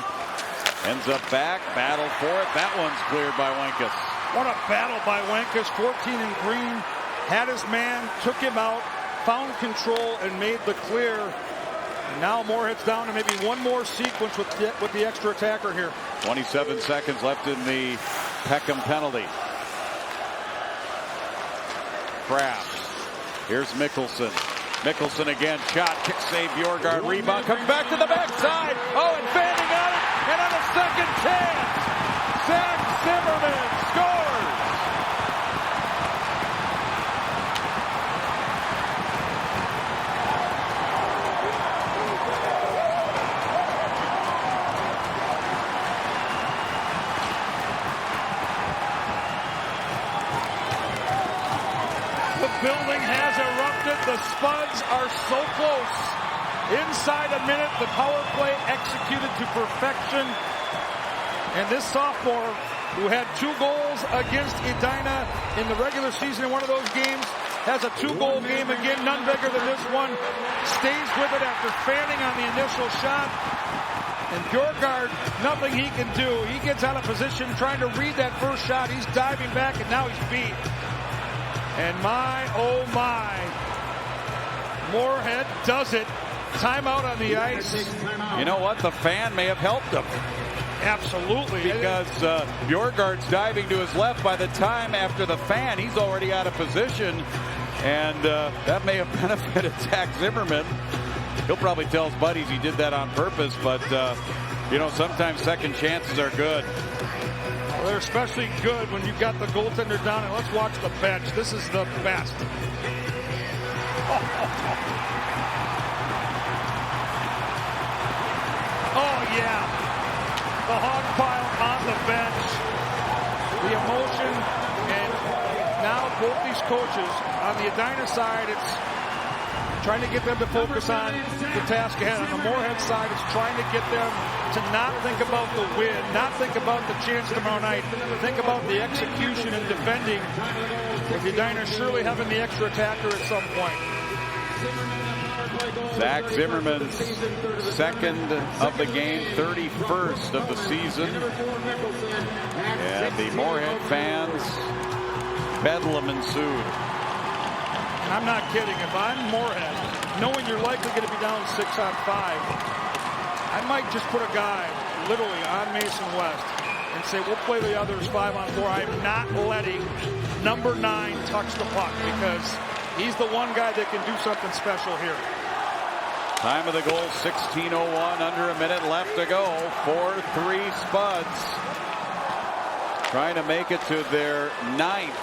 ends up back. Battle for it. That one's cleared by Wenkus. What a battle by Wenkus. 14 in green. Had his man. Took him out. Found control and made the clear. And now Moorhead's down to maybe one more sequence with the extra attacker here. 27 seconds left in the Peckham penalty. Kraft. Here's Mickelson. Mickelson again. Shot. Kick save. Bjorgaard. Rebound. Comes back to the backside. Oh, and Fanning on it. And on a second chance. Zach Zimmerman scores. Building has erupted. The Spuds are so close. Inside a minute, the power play executed to perfection. And this sophomore, who had 2 goals against Edina in the regular season in one of those games, has a 2-goal game again, none bigger than this one. Stays with it after Fanning on the initial shot. And Bjorgaard, nothing he can do. He gets out of position trying to read that first shot. He's diving back, and now he's beat. And my, oh my, Moorhead does it. Timeout on the ice. You know what? The fan may have helped him. Absolutely. Because Bjorgaard's diving to his left. By the time after the fan, he's already out of position. And that may have benefited Zach Zimmerman. He'll probably tell his buddies he did that on purpose. But, you know, sometimes second chances are good. Well, they're especially good when you've got the goaltender down. And let's watch the bench. This is the best. Oh, yeah. The hog pile on the bench. The emotion. And now both these coaches, on the Edina side, it's trying to get them to focus on the task ahead. On the Moorhead side, it's trying to get them to not think about the win, not think about the chance tomorrow night, think about the execution and defending. With Edina surely having the extra attacker at some point. Zach Zimmerman's second of the game, 31st of the season. And the Moorhead fans, bedlam ensued. I'm not kidding. If I'm Moorhead, knowing you're likely going to be down 6 on 5, I might just put a guy literally on Mason West and say, we'll play the others 5 on 4. I'm not letting number 9 touch the puck because he's the one guy that can do something special here. Time of the goal, 16:01, under a minute left to go. 4-3 Spuds. Trying to make it to their 9th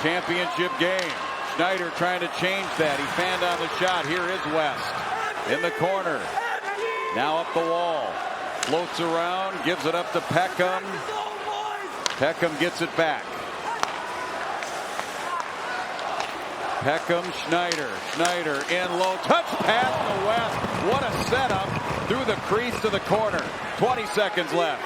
championship game. Schneider trying to change that. He fanned on the shot. Here is West in the corner. Now up the wall. Floats around, gives it up to Peckham. Peckham gets it back. Peckham, Schneider. Schneider in low. Touch pass to West. What a setup through the crease to the corner. 20 seconds left.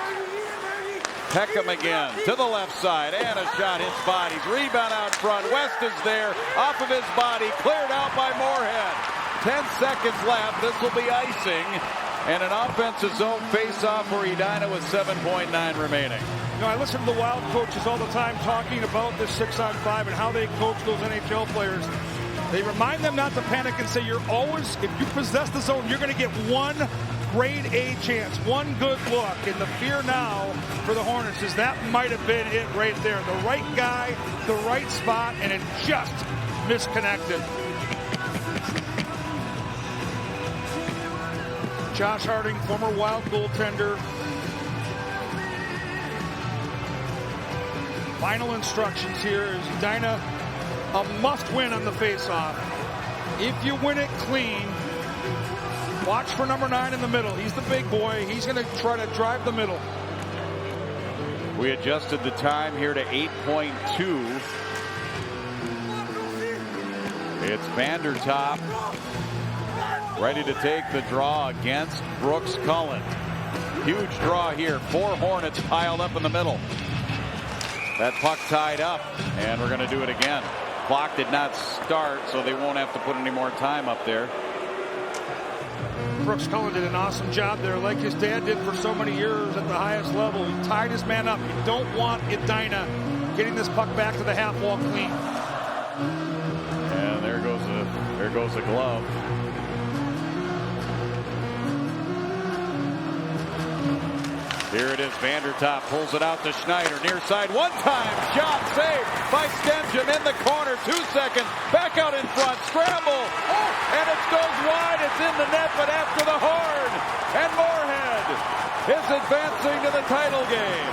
Peckham again to the left side, and a shot hits bodies. Rebound out front. West is there, off of his body, cleared out by Moorhead. 10 seconds left. This will be icing, and an offensive zone face-off for Edina with 7.9 remaining. You know, I listen to the Wild coaches all the time talking about this 6 on 5 and how they coach those NHL players. They remind them not to panic and say you're always, if you possess the zone, you're going to get one grade A chance, one good look. And the fear now for the Hornets is that might have been it right there. The right guy, the right spot, and it just misconnected. Josh Harding, former Wild goaltender. Final instructions here is Edina a must-win on the face-off. If you win it clean, watch for number 9 in the middle. He's the big boy. He's going to try to drive the middle. We adjusted the time here to 8.2. It's Vandertop ready to take the draw against Brooks Cullen. Huge draw here. 4 Hornets piled up in the middle. That puck tied up, and we're going to do it again. Clock did not start, so they won't have to put any more time up there. Brooks Cullen did an awesome job there, like his dad did for so many years at the highest level. He tied his man up. You don't want Edina getting this puck back to the half wall clean. And there goes a glove. Here it is. Vandertop pulls it out to Schneider. Near side. One-time shot saved by Stenjum in the corner. 2 seconds. Back out in front. Scramble. Oh, and it goes wide. It's in the net, but after the horn. And Moorhead is advancing to the title game.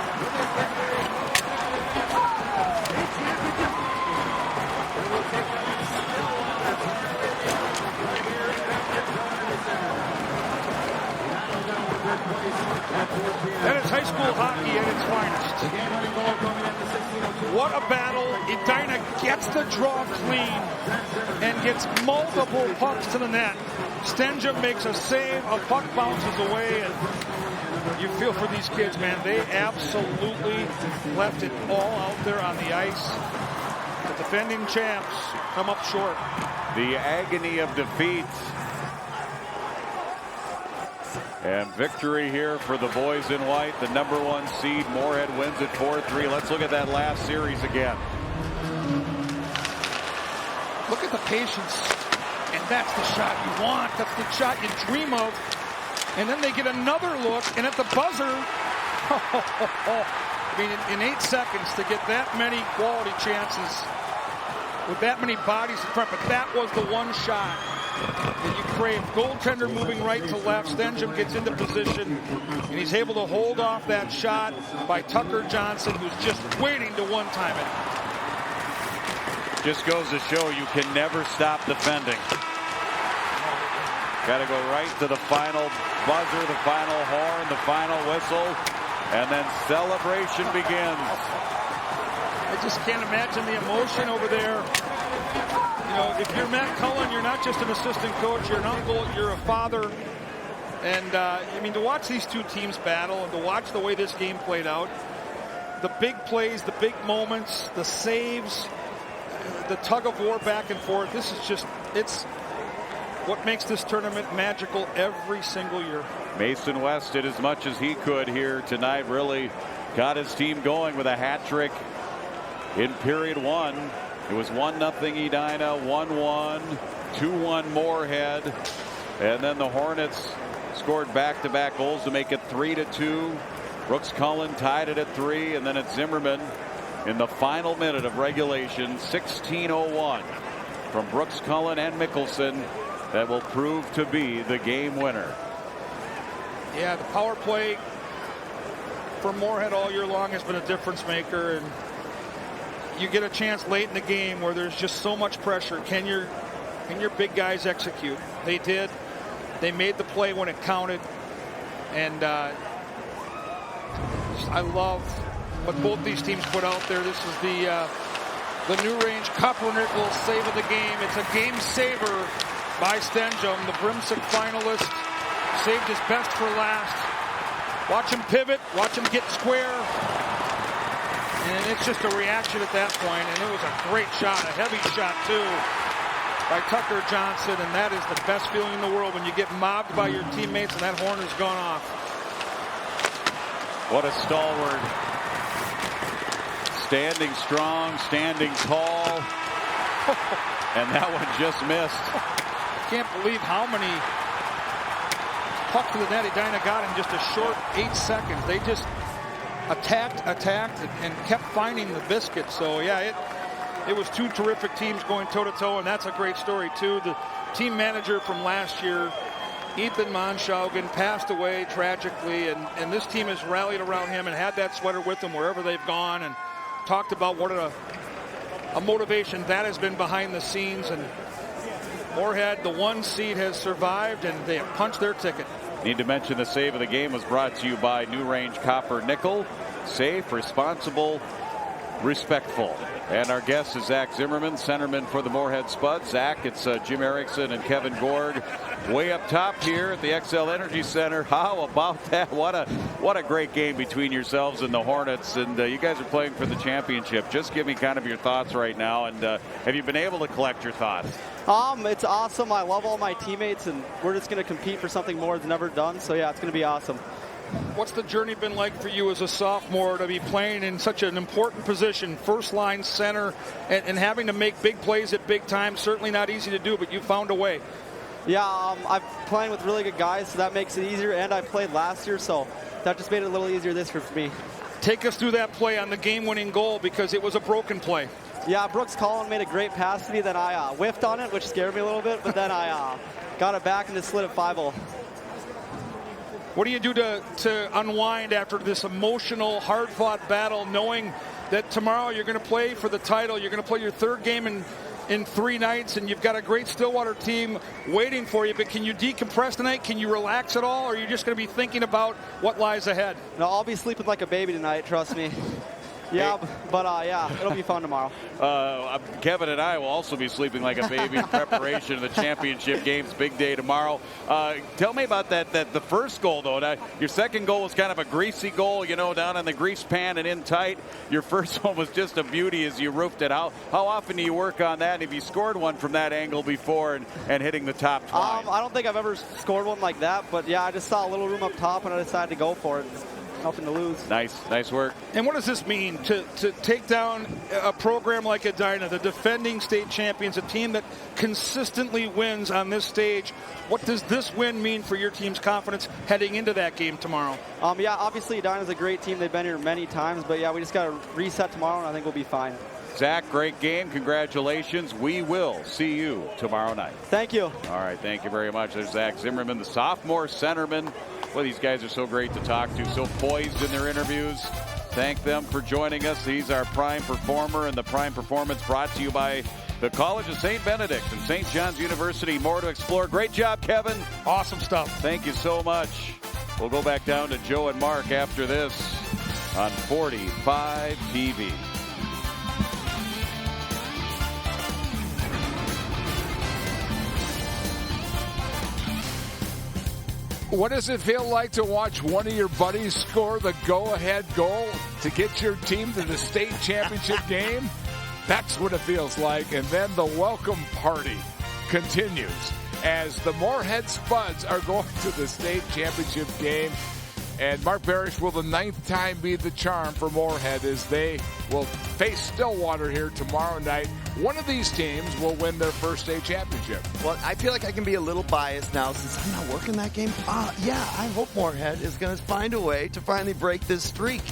That is high school hockey at its finest. What a battle. Edina gets the draw clean and gets multiple pucks to the net. Stenjum makes a save, a puck bounces away, and you feel for these kids, man. They absolutely left it all out there on the ice. The defending champs come up short. The agony of defeat. And victory here for the boys in white. The number 1 seed. Moorhead wins it 4-3. Let's look at that last series again. Look at the patience. And that's the shot you want. That's the shot you dream of. And then they get another look. And at the buzzer, I mean, in 8 seconds to get that many quality chances with that many bodies in front. But that was the one shot that you crave. Goaltender moving right to left. Stenjum gets into position, and he's able to hold off that shot by Tucker Johnson, who's just waiting to one-time it. Just goes to show you can never stop defending. Got to go right to the final buzzer, the final horn, the final whistle, and then celebration begins. I just can't imagine the emotion over there. You know, if you're Matt Cullen, you're not just an assistant coach, you're an uncle, you're a father. And, I mean, to watch these two teams battle and to watch the way this game played out, the big plays, the big moments, the saves, the tug of war back and forth, this is just, it's what makes this tournament magical every single year. Mason West did as much as he could here tonight. Really got his team going with a hat trick in period one. It was 1-0 Edina, 1-1, 2-1 Moorhead, and then the Hornets scored back-to-back goals to make it 3-2. Brooks Cullen tied it at 3, and then it's Zimmerman in the final minute of regulation, 16:01 from Brooks Cullen and Mickelson, that will prove to be the game winner. Yeah, the power play for Moorhead all year long has been a difference maker, and you get a chance late in the game where there's just so much pressure. Can your big guys execute? They did. They made the play when it counted, and I love what both these teams put out there. This is the New Range Copper-Nickel save of the game. It's a game saver by Stenjum, the Brimsic finalist. Saved his best for last. Watch him pivot. Watch him get square. And it's just a reaction at that point. And it was a great shot, a heavy shot too, by Tucker Johnson. And that is the best feeling in the world when you get mobbed by your teammates and that horn has gone off. What a stalwart. Standing strong, standing tall. And that one just missed. I can't believe how many pucks to the net Edina got in just a short 8 seconds. They just attacked, and kept finding the biscuit. So, yeah, it was two terrific teams going toe-to-toe, and that's a great story, too. The team manager from last year, Ethan Monshaugen, passed away tragically, and this team has rallied around him and had that sweater with them wherever they've gone, and talked about what a motivation that has been behind the scenes. And Moorhead, the 1 seed, has survived, and they have punched their ticket. Need to mention the save of the game was brought to you by New Range Copper-Nickel. Safe, responsible, respectful. And our guest is Zach Zimmerman, centerman for the Moorhead Spuds. Zach, it's Jim Erickson and Kevin Gorg way up top here at the XL Energy Center. How about that? What a great game between yourselves and the Hornets. And you guys are playing for the championship. Just give me kind of your thoughts right now. And have you been able to collect your thoughts? It's awesome. I love all my teammates, and we're just going to compete for something more than ever done. So, yeah, it's going to be awesome. What's the journey been like for you as a sophomore to be playing in such an important position, first line center, and having to make big plays at big times? Certainly not easy to do, but you found a way. Yeah, I'm playing with really good guys, so that makes it easier, and I played last year, so that just made it a little easier this year for me. Take us through that play on the game-winning goal, because it was a broken play. Yeah, Brooks Cullen made a great pass to me, then I whiffed on it, which scared me a little bit, but then I got it back and just slid it 5-0. What do you do to unwind after this emotional, hard-fought battle, knowing that tomorrow you're going to play for the title, you're going to play your third game in 3 nights, and you've got a great Stillwater team waiting for you, but can you decompress tonight? Can you relax at all, or are you just going to be thinking about what lies ahead? No, I'll be sleeping like a baby tonight, trust me. Yeah, but yeah, it'll be fun tomorrow. Kevin and I will also be sleeping like a baby in preparation of the championship games. Big day tomorrow. Tell me about the first goal, though. Now, your second goal was kind of a greasy goal, down in the grease pan and in tight. Your first one was just a beauty as you roofed it. How often do you work on that? And have you scored one from that angle before and hitting the top twine? I don't think I've ever scored one like that, but yeah, I just saw a little room up top and I decided to go for it. Nothing to lose. Nice work. And what does this mean to take down a program like Edina, the defending state champions, a team that consistently wins on this stage? What does this win mean for your team's confidence heading into that game tomorrow? Yeah, obviously Edina's a great team. They've been here many times, but yeah, we just got to reset tomorrow, and I think we'll be fine. Zach, great game. Congratulations. We will see you tomorrow night. Thank you. All right, thank you very much. There's Zach Zimmerman, the sophomore centerman. Well, these guys are so great to talk to, so poised in their interviews. Thank them for joining us. He's our prime performer, and the prime performance brought to you by the College of St. Benedict and St. John's University. More to explore. Great job, Kevin. Awesome stuff. Thank you so much. We'll go back down to Joe and Mark after this on 45 TV. What does it feel like to watch one of your buddies score the go-ahead goal to get your team to the state championship game? That's what it feels like. And then the welcome party continues. as the Moorhead Spuds are going to the state championship game. And Mark Barish, will the 9th time be the charm for Moorhead as they will face Stillwater here tomorrow night? One of these teams will win their first state championship. Well, I feel like I can be a little biased now since I'm not working that game. Yeah, I hope Moorhead is going to find a way to finally break this streak.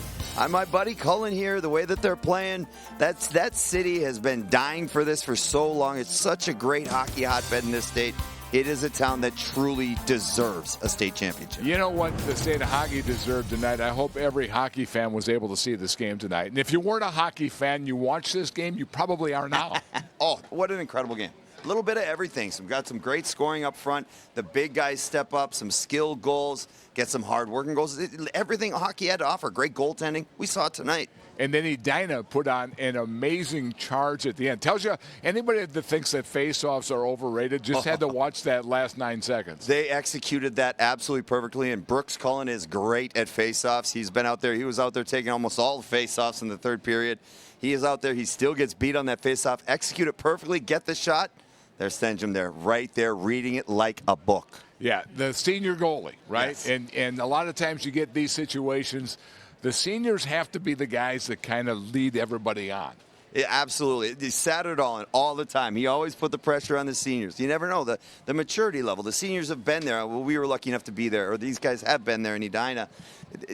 My buddy Cullen here, the way that they're playing, that city has been dying for this for so long. It's such a great hockey hotbed in this state. It is a town that truly deserves a state championship. You know what the state of hockey deserved tonight? I hope every hockey fan was able to see this game tonight. And if you weren't a hockey fan, you watched this game, you probably are now. Oh, what an incredible game. A little bit of everything. Got some great scoring up front. The big guys step up, some skilled goals, get some hard-working goals. Everything hockey had to offer. Great goaltending. We saw it tonight. And then Edina put on an amazing charge at the end. Tells you, anybody that thinks that face-offs are overrated just had to watch that last 9 seconds. They executed that absolutely perfectly, and Brooks Cullen is great at face-offs. He's been out there. He was out there taking almost all the face-offs in the third period. He is out there. He still gets beat on that face-off. Execute it perfectly. Get the shot. There's Stenjum there, right there, reading it like a book. Yeah, the senior goalie, right? Yes. And a lot of times you get these situations, the seniors have to be the guys that kind of lead everybody on. Yeah, absolutely. He sat it all the time. He always put the pressure on the seniors. You never know the maturity level. The seniors have been there. Well, we were lucky enough to be there, or these guys have been there in Edina.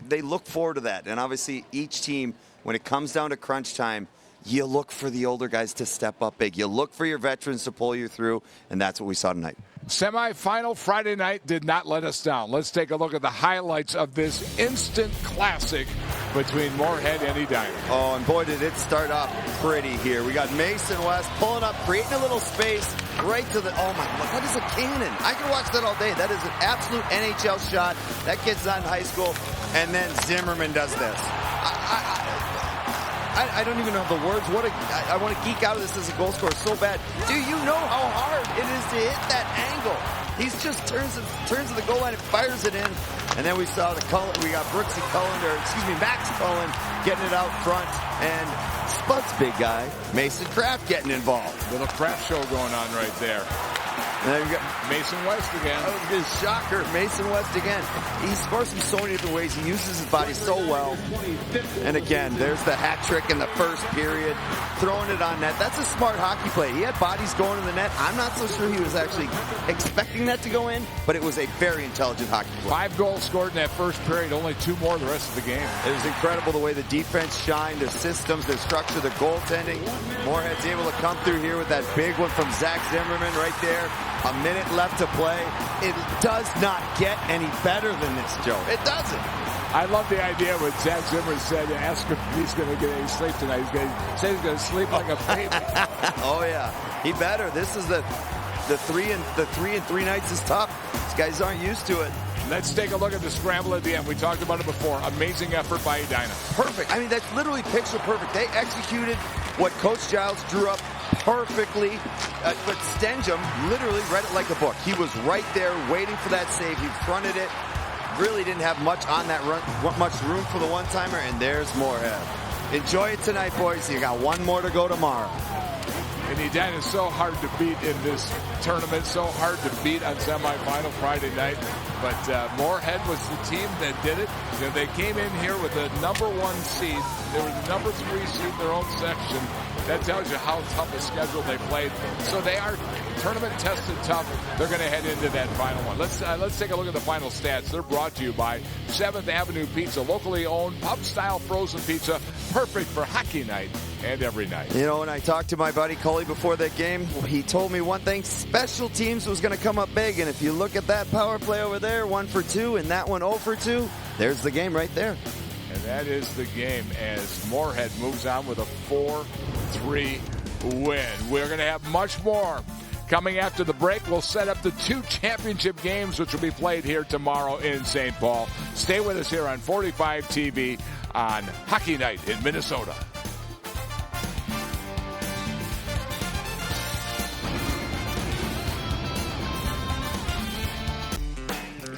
They look forward to that. And obviously each team, when it comes down to crunch time, you look for the older guys to step up big. You look for your veterans to pull you through, and that's what we saw tonight. Semifinal Friday night did not let us down. Let's take a look at the highlights of this instant classic between Moorhead and Edina. Oh, and boy, did it start off pretty here. We got Mason West pulling up, creating a little space right to the, oh my God, that is a cannon. I could watch that all day. That is an absolute NHL shot. That kid's not in high school. And then Zimmerman does this. I don't even have the words. I want to geek out of this as a goal scorer so bad. Do you know how hard it is to hit that angle? He just turns to the goal line and fires it in. And then we saw we got Max Cullen getting it out front. And Spud's big guy, Mason Kraft, getting involved. Little Kraft show going on right there. And then we got Mason West again. That was a good shocker. Mason West again. He scores from so many different ways. He uses his body so well. And again, there's the hat trick in the first period. Throwing it on net. That's a smart hockey play. He had bodies going in the net. I'm not so sure he was actually expecting that to go in, but it was a very intelligent hockey play. 5 goals scored in that first period. Only 2 more the rest of the game. It was incredible the way the defense shined, the systems, the structure, the goaltending. Moorhead's able to come through here with that big one from Zach Zimmerman right there. A minute left to play. It does not get any better than this, Joe. It doesn't. I love the idea when Zach Zimmerman said, ask him if he's going to get any sleep tonight. He's going to sleep like a baby. Oh, yeah. He better. This is the 3 and 3 nights is tough. These guys aren't used to it. Let's take a look at the scramble at the end. We talked about it before. Amazing effort by Edina. Perfect. I mean, that's literally picture perfect. They executed what Coach Giles drew up perfectly. But Stenjum literally read it like a book. He was right there waiting for that save. He fronted it. Really didn't have much on that run, much room for the one-timer, and there's Moorhead. Enjoy it tonight, boys. You got one more to go tomorrow. And Edina is so hard to beat in this tournament, so hard to beat on semifinal Friday night. But Moorhead was the team that did it. You know, they came in here with the number 1 seed. They were the number 3 seed in their own section. That tells you how tough a schedule they played. So they are tournament tested tough. They're going to head into that final one. Let's take a look at the final stats. They're brought to you by 7th Avenue Pizza, locally owned pub-style frozen pizza, perfect for hockey night and every night. You know, when I talked to my buddy Cully before that game, he told me one thing: special teams was going to come up big. And if you look at that power play over there, 1 for 2, and that one 0 for 2, there's the game right there. And that is the game as Moorhead moves on with a 4-3 win. We're going to have much more coming after the break. We'll set up the 2 championship games, which will be played here tomorrow in St. Paul. Stay with us here on 45 TV on Hockey Night in Minnesota.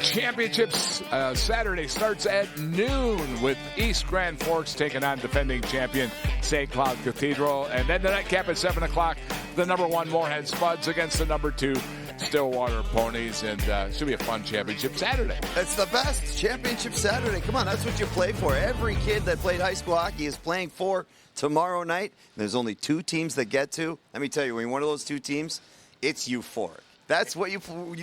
Championships Saturday starts at noon with East Grand Forks taking on defending champion St. Cloud Cathedral. And then the nightcap at 7 o'clock, the number 1 Moorhead Spuds against the number 2 Stillwater Ponies. And should be a fun championship Saturday. It's the best championship Saturday. Come on, that's what you play for. Every kid that played high school hockey is playing for tomorrow night. There's only 2 teams that get to. Let me tell you, when you're one of those 2 teams, it's euphoric. That's what you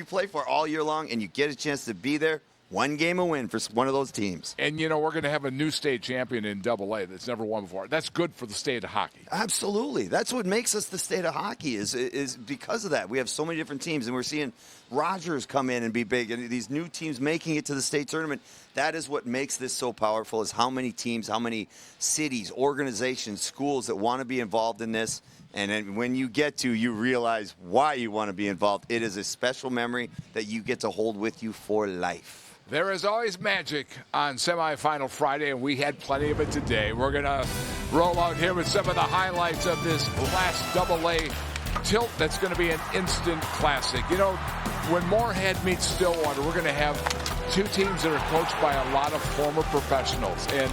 play for all year long, and you get a chance to be there. 1 game a win for one of those teams. And, you know, we're going to have a new state champion in AA that's never won before. That's good for the state of hockey. Absolutely. That's what makes us the state of hockey is because of that. We have so many different teams, and we're seeing Rogers come in and be big, and these new teams making it to the state tournament. That is what makes this so powerful, is how many teams, how many cities, organizations, schools that want to be involved in this. And then when you get to, you realize why you want to be involved. It is a special memory that you get to hold with you for life. There is always magic on semifinal Friday, and we had plenty of it today. We're going to roll out here with some of the highlights of this last AA tilt that's going to be an instant classic. You know, when Moorhead meets Stillwater, we're going to have 2 teams that are coached by a lot of former professionals. And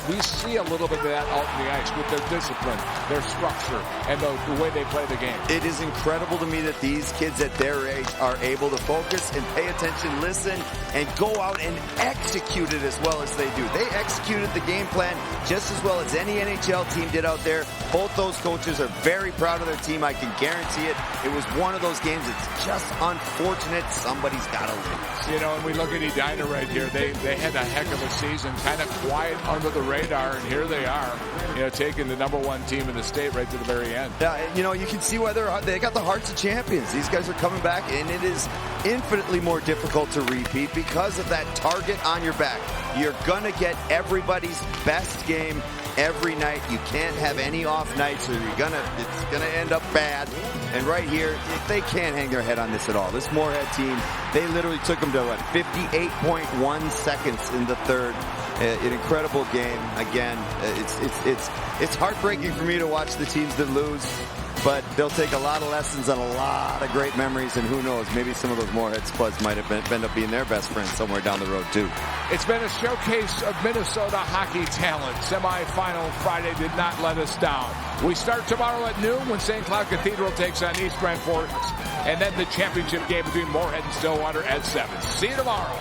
we see a little bit of that out in the ice with their discipline, their structure, and the way they play the game. It is incredible to me that these kids at their age are able to focus and pay attention, listen, and go out and execute it as well as they do. They executed the game plan just as well as any NHL team did out there. Both those coaches are very proud of their team. I can guarantee it. It was one of those games that's just unfortunate. Somebody's got to lose. You know, and we look at Edina right here. They had a heck of a season, kind of quiet under the radar, and here they are, you know, taking the number 1 team in the state right to the very end. Yeah, you know, you can see why they got the hearts of champions. These guys are coming back, and it is infinitely more difficult to repeat because of that target on your back. You're going to get everybody's best game every night. You can't have any off nights, or it's gonna end up bad. And right here, they can't hang their head on this at all. This Moorhead team, they literally took them to 58.1 seconds in the third. An incredible game. Again, it's heartbreaking for me to watch the teams that lose, but they'll take a lot of lessons and a lot of great memories, and who knows, maybe some of those Moorhead Spuds might have end up being their best friends somewhere down the road too. It's been a showcase of Minnesota hockey talent. Semifinal Friday did not let us down. We start tomorrow at noon when St. Cloud Cathedral takes on East Grand Forks, and then the championship game between Moorhead and Stillwater at 7. See you tomorrow.